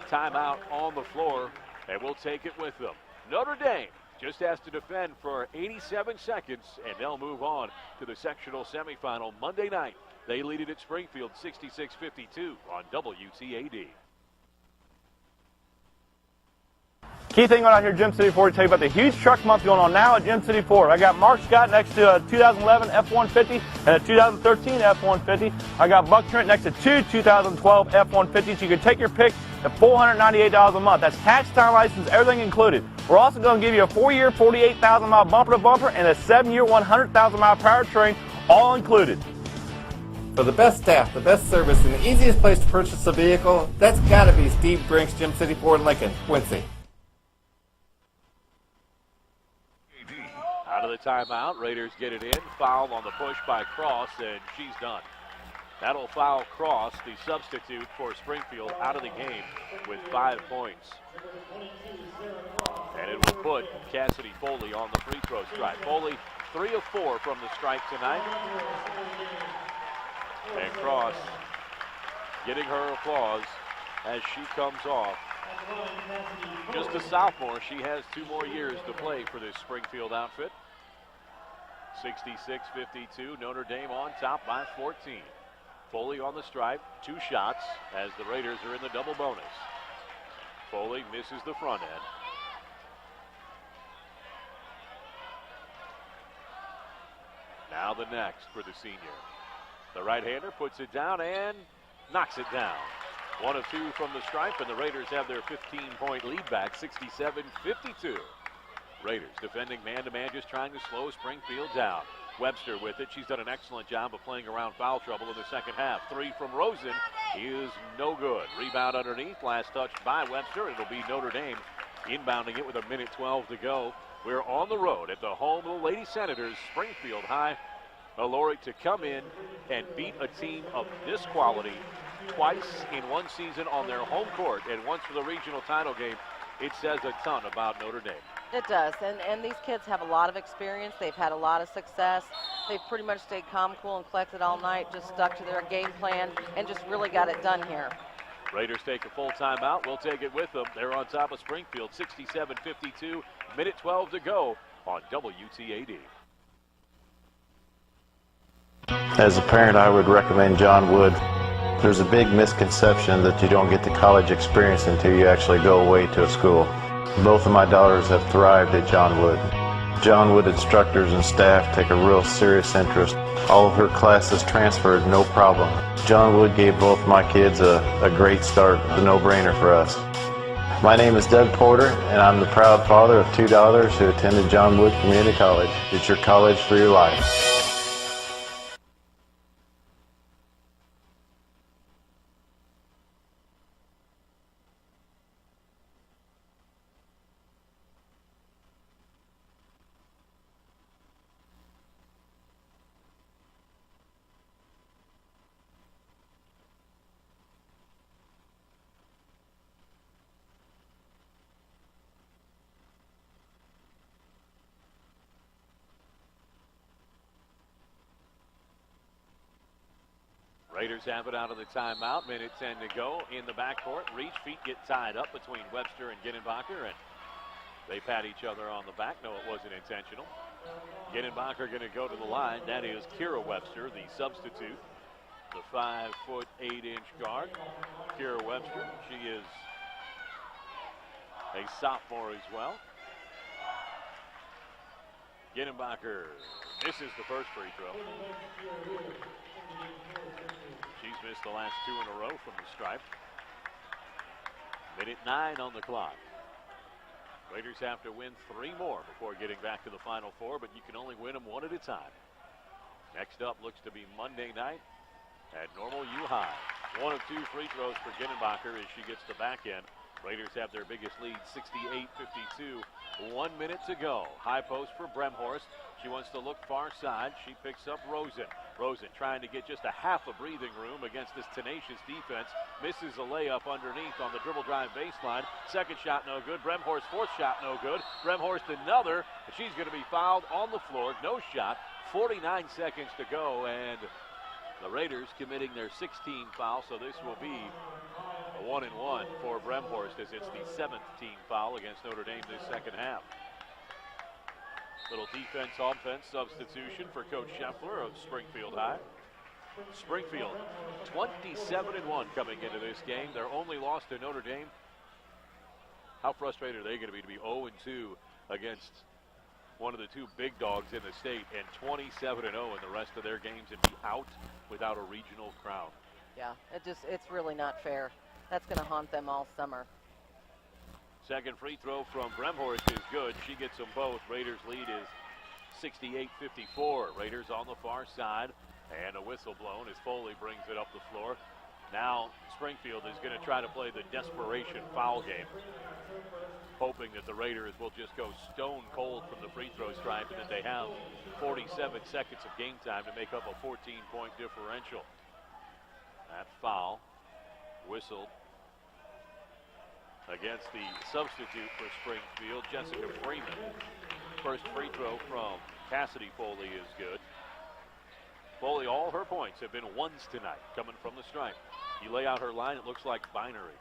Timeout on the floor, and we'll take it with them. Notre Dame just has to defend for 87 seconds, and they'll move on to the sectional semifinal Monday night. They lead it at Springfield 66-52 on WTAD. Key thing on out here at Gym City Ford to tell you about the huge truck month going on now at Gym City Ford. I got Mark Scott next to a 2011 F-150 and a 2013 F-150. I got Buck Trent next to two 2012 F-150s. You can take your pick at $498 a month. That's tax, time, license, everything included. We're also going to give you a 4-year, 48,000-mile bumper-to-bumper and a 7-year, 100,000-mile powertrain, all included. For the best staff, the best service, and the easiest place to purchase a vehicle, that's got to be Steve Brink's Gym City Ford Lincoln, Quincy. Out of the timeout, Raiders get it in. Foul on the push by Cross, and she's done. That'll foul Cross, the substitute for Springfield, out of the game with 5 points. And it will put Cassidy Foley on the free throw stripe. Foley 3 of 4 from the stripe tonight. And Cross getting her applause as she comes off. Just a sophomore, she has 2 more years to play for this Springfield outfit. 66-52, Notre Dame on top by 14. Foley on the stripe, 2 shots as the Raiders are in the double bonus. Foley misses the front end. Now the next for the senior. The right-hander puts it down and knocks it down. 1 of 2 from the stripe, and the Raiders have their 15-point lead back, 67-52. Raiders defending man-to-man, just trying to slow Springfield down. Webster with it. She's done an excellent job of playing around foul trouble in the second half. 3 from Rosen is no good. Rebound underneath, last touched by Webster. It'll be Notre Dame inbounding it with 1:12 to go. We're on the road at the home of the Lady Senators, Springfield High. Alori to come in and beat a team of this quality twice in one season on their home court and once for the regional title game. It says a ton about Notre Dame. It does, and these kids have a lot of experience. They've had a lot of success. They've pretty much stayed calm, cool, and collected all night, just stuck to their game plan, and just really got it done here. Raiders take a full timeout. We'll take it with them. They're on top of Springfield, 67-52, 1:12 to go on WTAD. As a parent, I would recommend John Wood. There's a big misconception that you don't get the college experience until you actually go away to a school. Both of my daughters have thrived at John Wood. John Wood instructors and staff take a real serious interest. All of her classes transferred, no problem. John Wood gave both my kids a great start, a no-brainer for us. My name is Doug Porter, and I'm the proud father of 2 daughters who attended John Wood Community College. It's your college for your life. Raiders have it out of the timeout. Minute 10 to go in the backcourt. Reach, feet get tied up between Webster and Ginenbacher, and they pat each other on the back. No, it wasn't intentional. Ginenbacher going to go to the line. That is Kira Webster, the substitute, the 5'8" guard. Kira Webster, she is a sophomore as well. Ginenbacher misses the first free throw. She's missed the last 2 in a row from the stripe. Minute 9 on the clock. Raiders have to win 3 more before getting back to the Final Four, but you can only win them 1 at a time. Next up looks to be Monday night at Normal U High. 1 of 2 free throws for Ginenbacher as she gets the back end. Raiders have their biggest lead, 68-52. 1 minute to go. High post for Bremhorst. She wants to look far side. She picks up Rosen. Rosen trying to get just a half a breathing room against this tenacious defense. Misses a layup underneath on the dribble drive baseline. Second shot no good. Bremhorst fourth shot no good. Bremhorst another. She's going to be fouled on the floor. No shot. 49 seconds to go, and the Raiders committing their 16th foul, so this will be a 1-and-1 for Bremhorst as it's the 7th team foul against Notre Dame this second half. Little defense-offense substitution for Coach Scheffler of Springfield High. Springfield 27-1 coming into this game. Their only loss to Notre Dame. How frustrated are they going to be 0-2 against one of the 2 big dogs in the state, and 27-0 in the rest of their games and be out without a regional crown? Yeah, it's really not fair. That's going to haunt them all summer. Second free throw from Bremhorst is good. She gets them both. Raiders lead is 68-54. Raiders on the far side, and a whistle blown as Foley brings it up the floor. Now Springfield is going to try to play the desperation foul game, hoping that the Raiders will just go stone cold from the free throw stripe and that they have 47 seconds of game time to make up a 14-point differential. That foul whistled against the substitute for Springfield, Jessica Freeman. First free throw from Cassidy Foley is good. Foley, all her points have been ones tonight, coming from the stripe. You lay out her line, it looks like binary.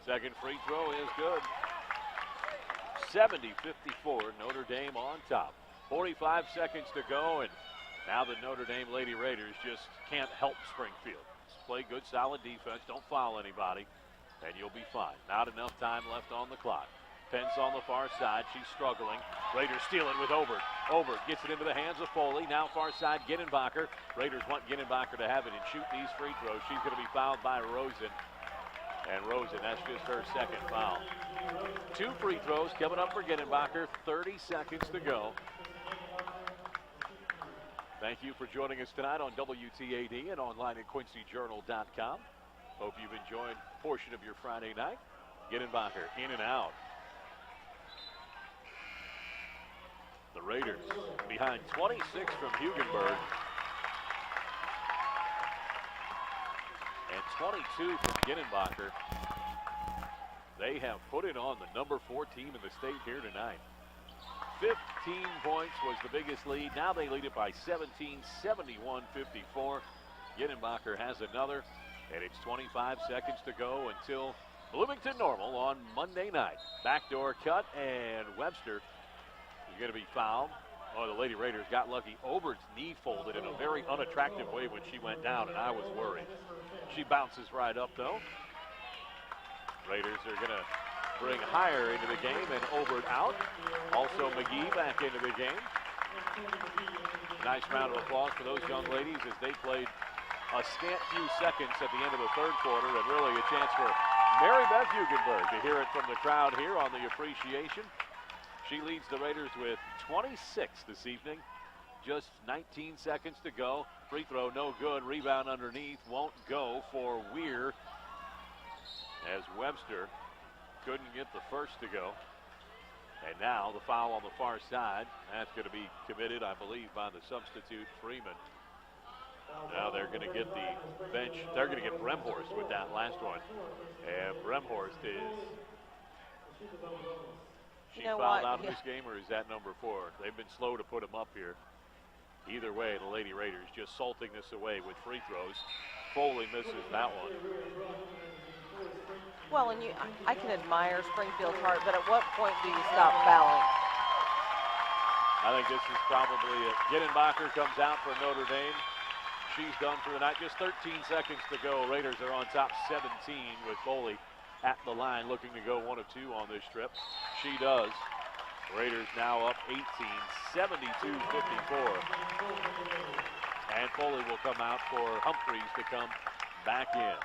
Second free throw is good. 70-54, Notre Dame on top. 45 seconds to go, and now the Notre Dame Lady Raiders just can't help Springfield. Just play good, solid defense. Don't foul anybody, and you'll be fine. Not enough time left on the clock. Pence on the far side. She's struggling. Raiders steal it with Obert. Obert gets it into the hands of Foley. Now far side, Ginenbacher. Raiders want Ginenbacher to have it and shoot these free throws. She's going to be fouled by Rosen. And Rosen, that's just her second foul. 2 free throws coming up for Ginenbacher. 30 seconds to go. Thank you for joining us tonight on WTAD and online at QuincyJournal.com. Hope you've enjoyed a portion of your Friday night. Ginenbacher in and out. The Raiders behind 26 from Hugenberg and 22 from Ginenbacher. They have put it on the number 4 team in the state here tonight. 15 points was the biggest lead. Now they lead it by 17, 71-54. Ginenbacher has another, and it's 25 seconds to go until Bloomington Normal on Monday night. Backdoor cut, and Webster is going to be fouled. Oh, the Lady Raiders got lucky. Obert's knee folded in a very unattractive way when she went down, and I was worried. She bounces right up, though. Raiders are going to bring Higher into the game, and Obert out. Also McGee back into the game. Nice round of applause for those young ladies as they played a scant few seconds at the end of the third quarter, and really a chance for Mary Beth Hugenberg to hear it from the crowd here on the appreciation. She leads the Raiders with 26 this evening. Just 19 seconds to go. Free throw no good. Rebound underneath won't go for Weir as Webster couldn't get the first to go. And now the foul on the far side. That's going to be committed, I believe, by the substitute Freeman. Now they're going to get the bench. They're going to get Bremhorst with that last one. And Bremhorst is... She fouled out of this game, or is that number 4? They've been slow to put him up here. Either way, the Lady Raiders just salting this away with free throws. Foley misses that one. Well, and I can admire Springfield's heart, but at what point do you stop fouling? I think this is probably it. Gittenbacher comes out for Notre Dame. She's done for the night. Just 13 seconds to go. Raiders are on top 17 with Foley at the line looking to go 1 of 2 on this trip. She does. Raiders now up 18, 72-54. And Foley will come out for Humphreys to come back in.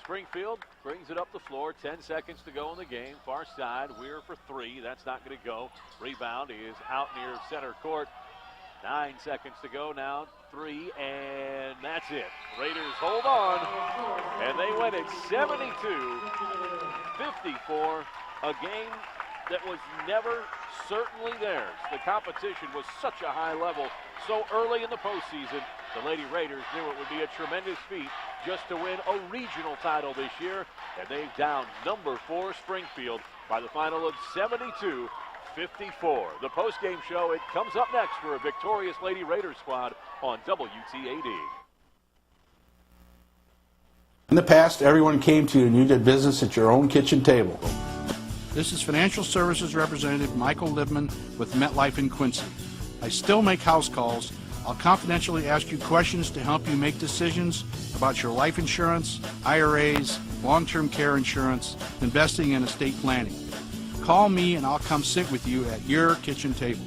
Springfield brings it up the floor. 10 seconds to go in the game. Far side, Weir for 3. That's not going to go. Rebound is out near center court. 9 seconds to go now. 3, and that's it. Raiders hold on, and they win it 72-54. A game that was never certainly theirs. The competition was such a high level so early in the postseason. The Lady Raiders knew it would be a tremendous feat just to win a regional title this year, and they've downed number 4 Springfield by the final of 72-54. The post-game show, it comes up next for a victorious Lady Raiders squad on WTAD. In the past, everyone came to you and you did business at your own kitchen table. This is Financial Services Representative Michael Libman with MetLife in Quincy. I still make house calls. I'll confidentially ask you questions to help you make decisions about your life insurance, IRAs, long-term care insurance, investing, and estate planning. Call me and I'll come sit with you at your kitchen table.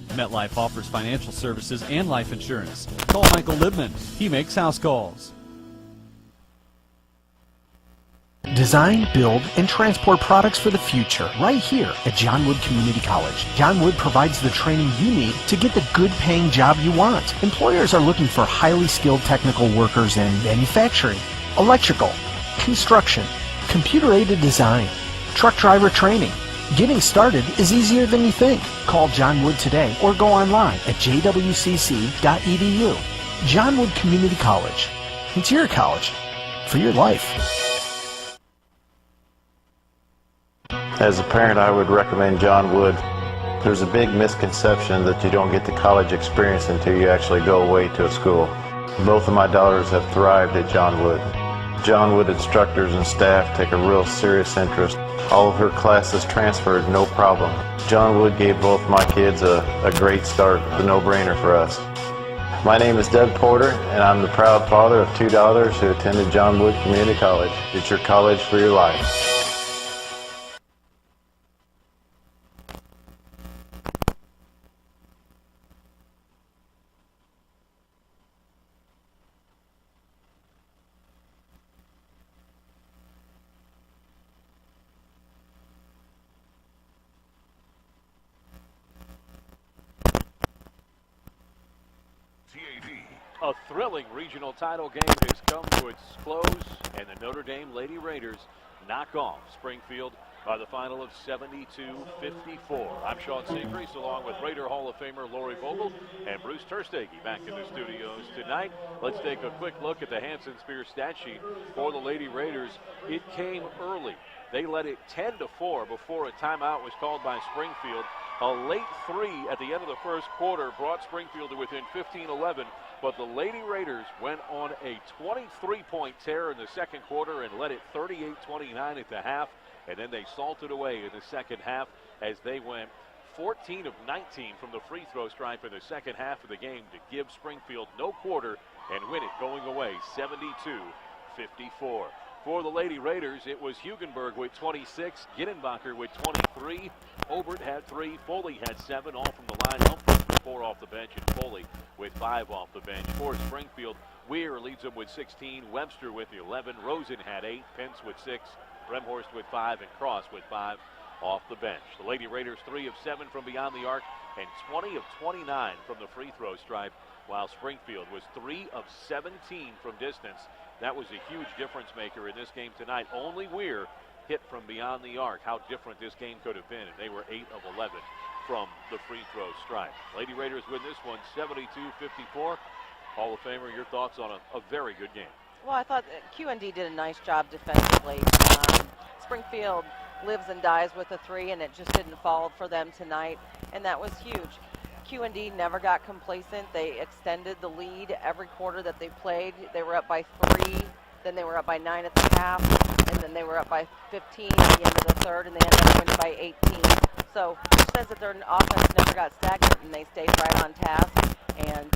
MetLife offers financial services and life insurance. Call Michael Libman. He makes house calls. Design, build, and transport products for the future right here at John Wood Community College. John Wood provides the training you need to get the good paying job you want. Employers are looking for highly skilled technical workers in manufacturing, electrical, construction, computer-aided design, truck driver training. Getting started is easier than you think. Call John Wood today or go online at jwcc.edu. John Wood Community College. It's your college for your life. As a parent, I would recommend John Wood. There's a big misconception that you don't get the college experience until you actually go away to a school. Both of my daughters have thrived at John Wood. John Wood instructors and staff take a real serious interest. All of her classes transferred, no problem. John Wood gave both my kids a great start, a no-brainer for us. My name is Doug Porter, and I'm the proud father of 2 daughters who attended John Wood Community College. It's your college for your life. A thrilling regional title game has come to its close, and the Notre Dame Lady Raiders knock off Springfield by the final of 72-54. I'm Sean Seacrease, along with Raider Hall of Famer Lori Vogel and Bruce Terstegi back in the studios tonight. Let's take a quick look at the Hanson Spears stat sheet for the Lady Raiders. It came early. They led it 10-4 before a timeout was called by Springfield. A late 3 at the end of the first quarter brought Springfield to within 15-11, but the Lady Raiders went on a 23-point tear in the second quarter and led it 38-29 at the half, and then they salted away in the second half as they went 14 of 19 from the free throw stripe in the second half of the game to give Springfield no quarter and win it going away 72-54. For the Lady Raiders, it was Hugenberg with 26, Gittenbacher with 23, Obert had 3, Foley had 7, all from the line. Humphreys with 4 off the bench, and Foley with 5 off the bench. For Springfield, Weir leads them with 16, Webster with 11, Rosen had 8, Pence with 6, Bremhorst with 5, and Cross with 5 off the bench. The Lady Raiders 3 of 7 from beyond the arc and 20 of 29 from the free throw stripe, while Springfield was 3 of 17 from distance. That was a huge difference maker in this game tonight. Only Weir hit from beyond the arc. How different this game could have been, and they were 8 of 11 from the free throw stripe. Lady Raiders win this one 72-54. Hall of Famer, your thoughts on a very good game? Well, I thought QND did a nice job defensively. Springfield lives and dies with a 3, and it just didn't fall for them tonight, and that was huge. QND never got complacent. They extended the lead every quarter that they played. They were up by 3, then they were up by 9 at the half, and then they were up by 15 at the end of the third, and they ended up winning by 18. So it says that their offense never got stagnant, and they stayed right on task, and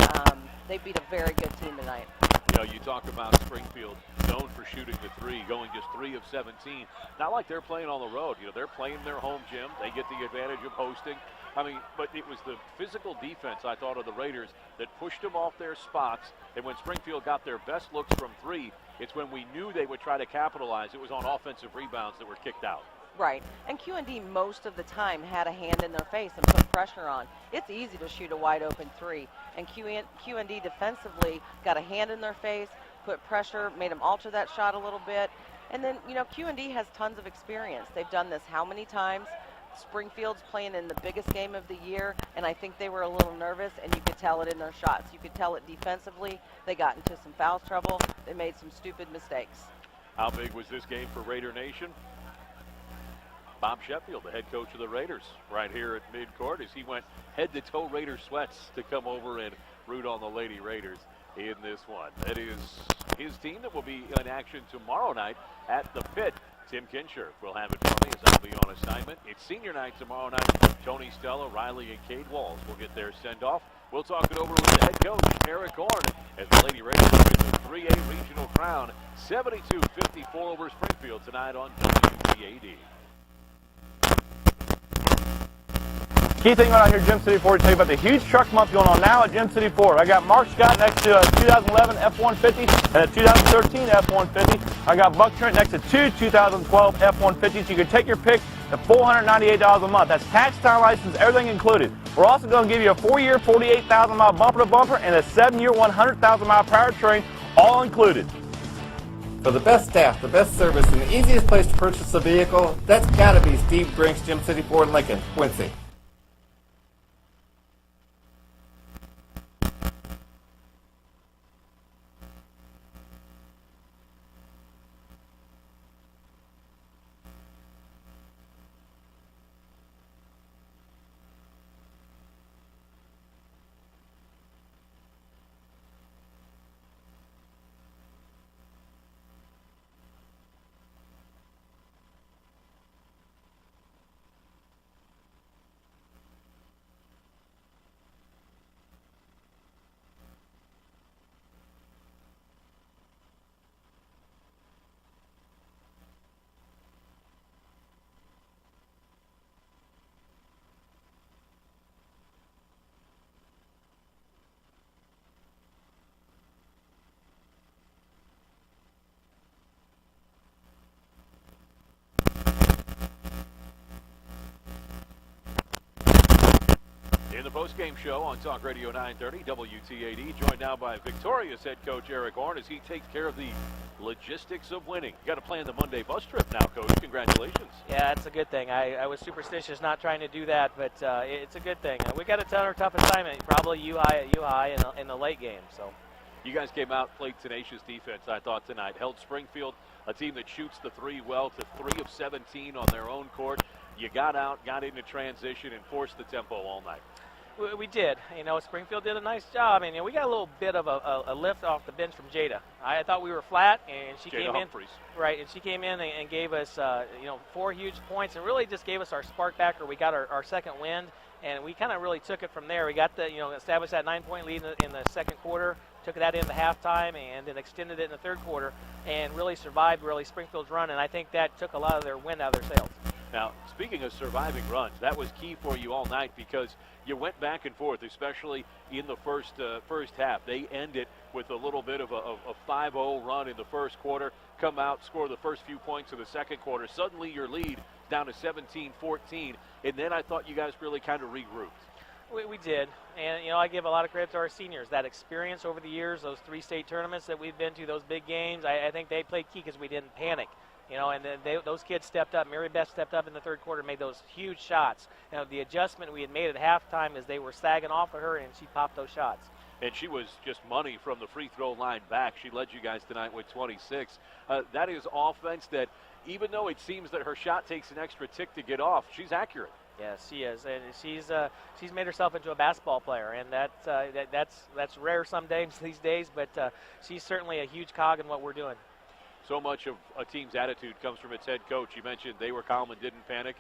they beat a very good team tonight. You know, you talk about Springfield known for shooting the 3, going just 3 of 17. Not like they're playing on the road. You know, they're playing their home gym. They get the advantage of hosting. I mean, but it was the physical defense, I thought, of the Raiders that pushed them off their spots. And when Springfield got their best looks from 3, it's when we knew they would try to capitalize. It was on offensive rebounds that were kicked out. Right. And QND most of the time had a hand in their face and put pressure on. It's easy to shoot a wide open 3. And QND defensively got a hand in their face, put pressure, made them alter that shot a little bit. And then, you know, QND has tons of experience. They've done this how many times? Springfield's playing in the biggest game of the year, and I think they were a little nervous, and you could tell it in their shots. You could tell it defensively. They got into some foul trouble. They made some stupid mistakes. How big was this game for Raider Nation? Bob Sheffield, the head coach of the Raiders, right here at midcourt as he went head-to-toe Raider sweats to come over and root on the Lady Raiders in this one. That is his team that will be in action tomorrow night at the Pit. Tim Kincher will have it for me as I'll be on assignment. It's senior night tomorrow night. Tony Stella, Riley, and Cade Walls will get their send-off. We'll talk it over with the head coach, Eric Horn, as the Lady Raiders win the 3A regional crown, 72-54 over Springfield tonight on WTAD. Key thing out here at Gym City 4 to tell you about the huge truck month going on now at Gym City 4. I got Mark Scott next to a 2011 F-150 and a 2013 F-150. I got Buck Trent next to 2 2012 F-150s. You can take your pick at $498 a month. That's tax, time, license, everything included. We're also going to give you a 4-year, 48,000-mile bumper-to-bumper and a 7-year, 100,000-mile powertrain, all included. For the best staff, the best service, and the easiest place to purchase a vehicle, that's gotta be Steve Brink's Gym City Ford in Lincoln, Quincy. In the postgame show on Talk Radio 930 WTAD, joined now by Victoria's head coach Eric Horn as he takes care of the logistics of winning. You got to plan the Monday bus trip now, Coach. Congratulations. Yeah, it's a good thing. I was superstitious not trying to do that, but it's a good thing. We got a tough assignment, probably UI in the late game. So, you guys came out, played tenacious defense, I thought, tonight. Held Springfield, a team that shoots the 3 well, to 3 of 17 on their own court. You got out, got into transition, and forced the tempo all night. We did. You know, Springfield did a nice job, and we got a little bit of a lift off the bench from Jada. I thought we were flat, and she Jada came Humphreys. in. Right, and she came in and gave us 4 huge points, and really just gave us our spark back, or we got our second wind, and we kind of really took it from there. We got the established that 9-point lead in the second quarter, took that into halftime, and then extended it in the third quarter, and really survived Springfield's run, and I think that took a lot of their wind out of their sails. Now, speaking of surviving runs, that was key for you all night because you went back and forth, especially in the first half. They ended with a little bit of a 5-0 run in the first quarter, come out, score the first few points of the second quarter. Suddenly your lead down to 17-14, and then I thought you guys really kind of regrouped. We did, and I give a lot of credit to our seniors. That experience over the years, those 3 state tournaments that we've been to, those big games, I think they played key because we didn't panic. And then those kids stepped up. Mary Beth stepped up in the third quarter, made those huge shots. The adjustment we had made at halftime is they were sagging off of her, and she popped those shots. And she was just money from the free throw line back. She led you guys tonight with 26. That is offense that, even though it seems that her shot takes an extra tick to get off, she's accurate. Yes, she is, and she's made herself into a basketball player, and that's rare some days these days. But she's certainly a huge cog in what we're doing. So much of a team's attitude comes from its head coach. You mentioned they were calm and didn't panic.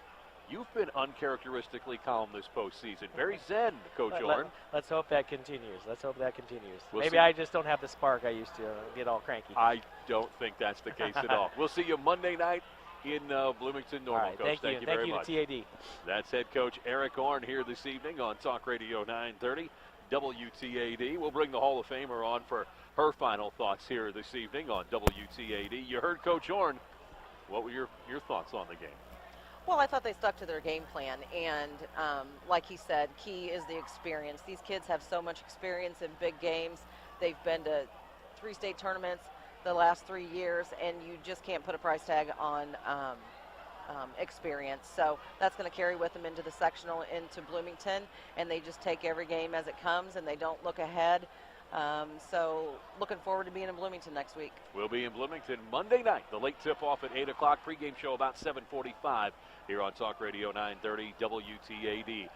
You've been uncharacteristically calm this postseason. Very zen, Coach Orn. Let's hope that continues. We'll Maybe see. I just don't have the spark I used to get all cranky. I don't think that's the case at all. We'll see you Monday night in Bloomington Normal, all right, Coach. Thank you very much. to TAD. That's head coach Eric Orn here this evening on Talk Radio 930 WTAD. We'll bring the Hall of Famer on for her final thoughts here this evening on WTAD. You heard Coach Orn. What were your thoughts on the game? Well, I thought they stuck to their game plan, and like he said, key is the experience. These kids have so much experience in big games. They've been to 3 state tournaments the last 3 years, and you just can't put a price tag on experience. So that's going to carry with them into the sectional, into Bloomington, and they just take every game as it comes, and they don't look ahead. So looking forward to being in Bloomington next week. We'll be in Bloomington Monday night. The late tip-off at 8 o'clock. Pregame show about 7:45 here on Talk Radio 930 WTAD.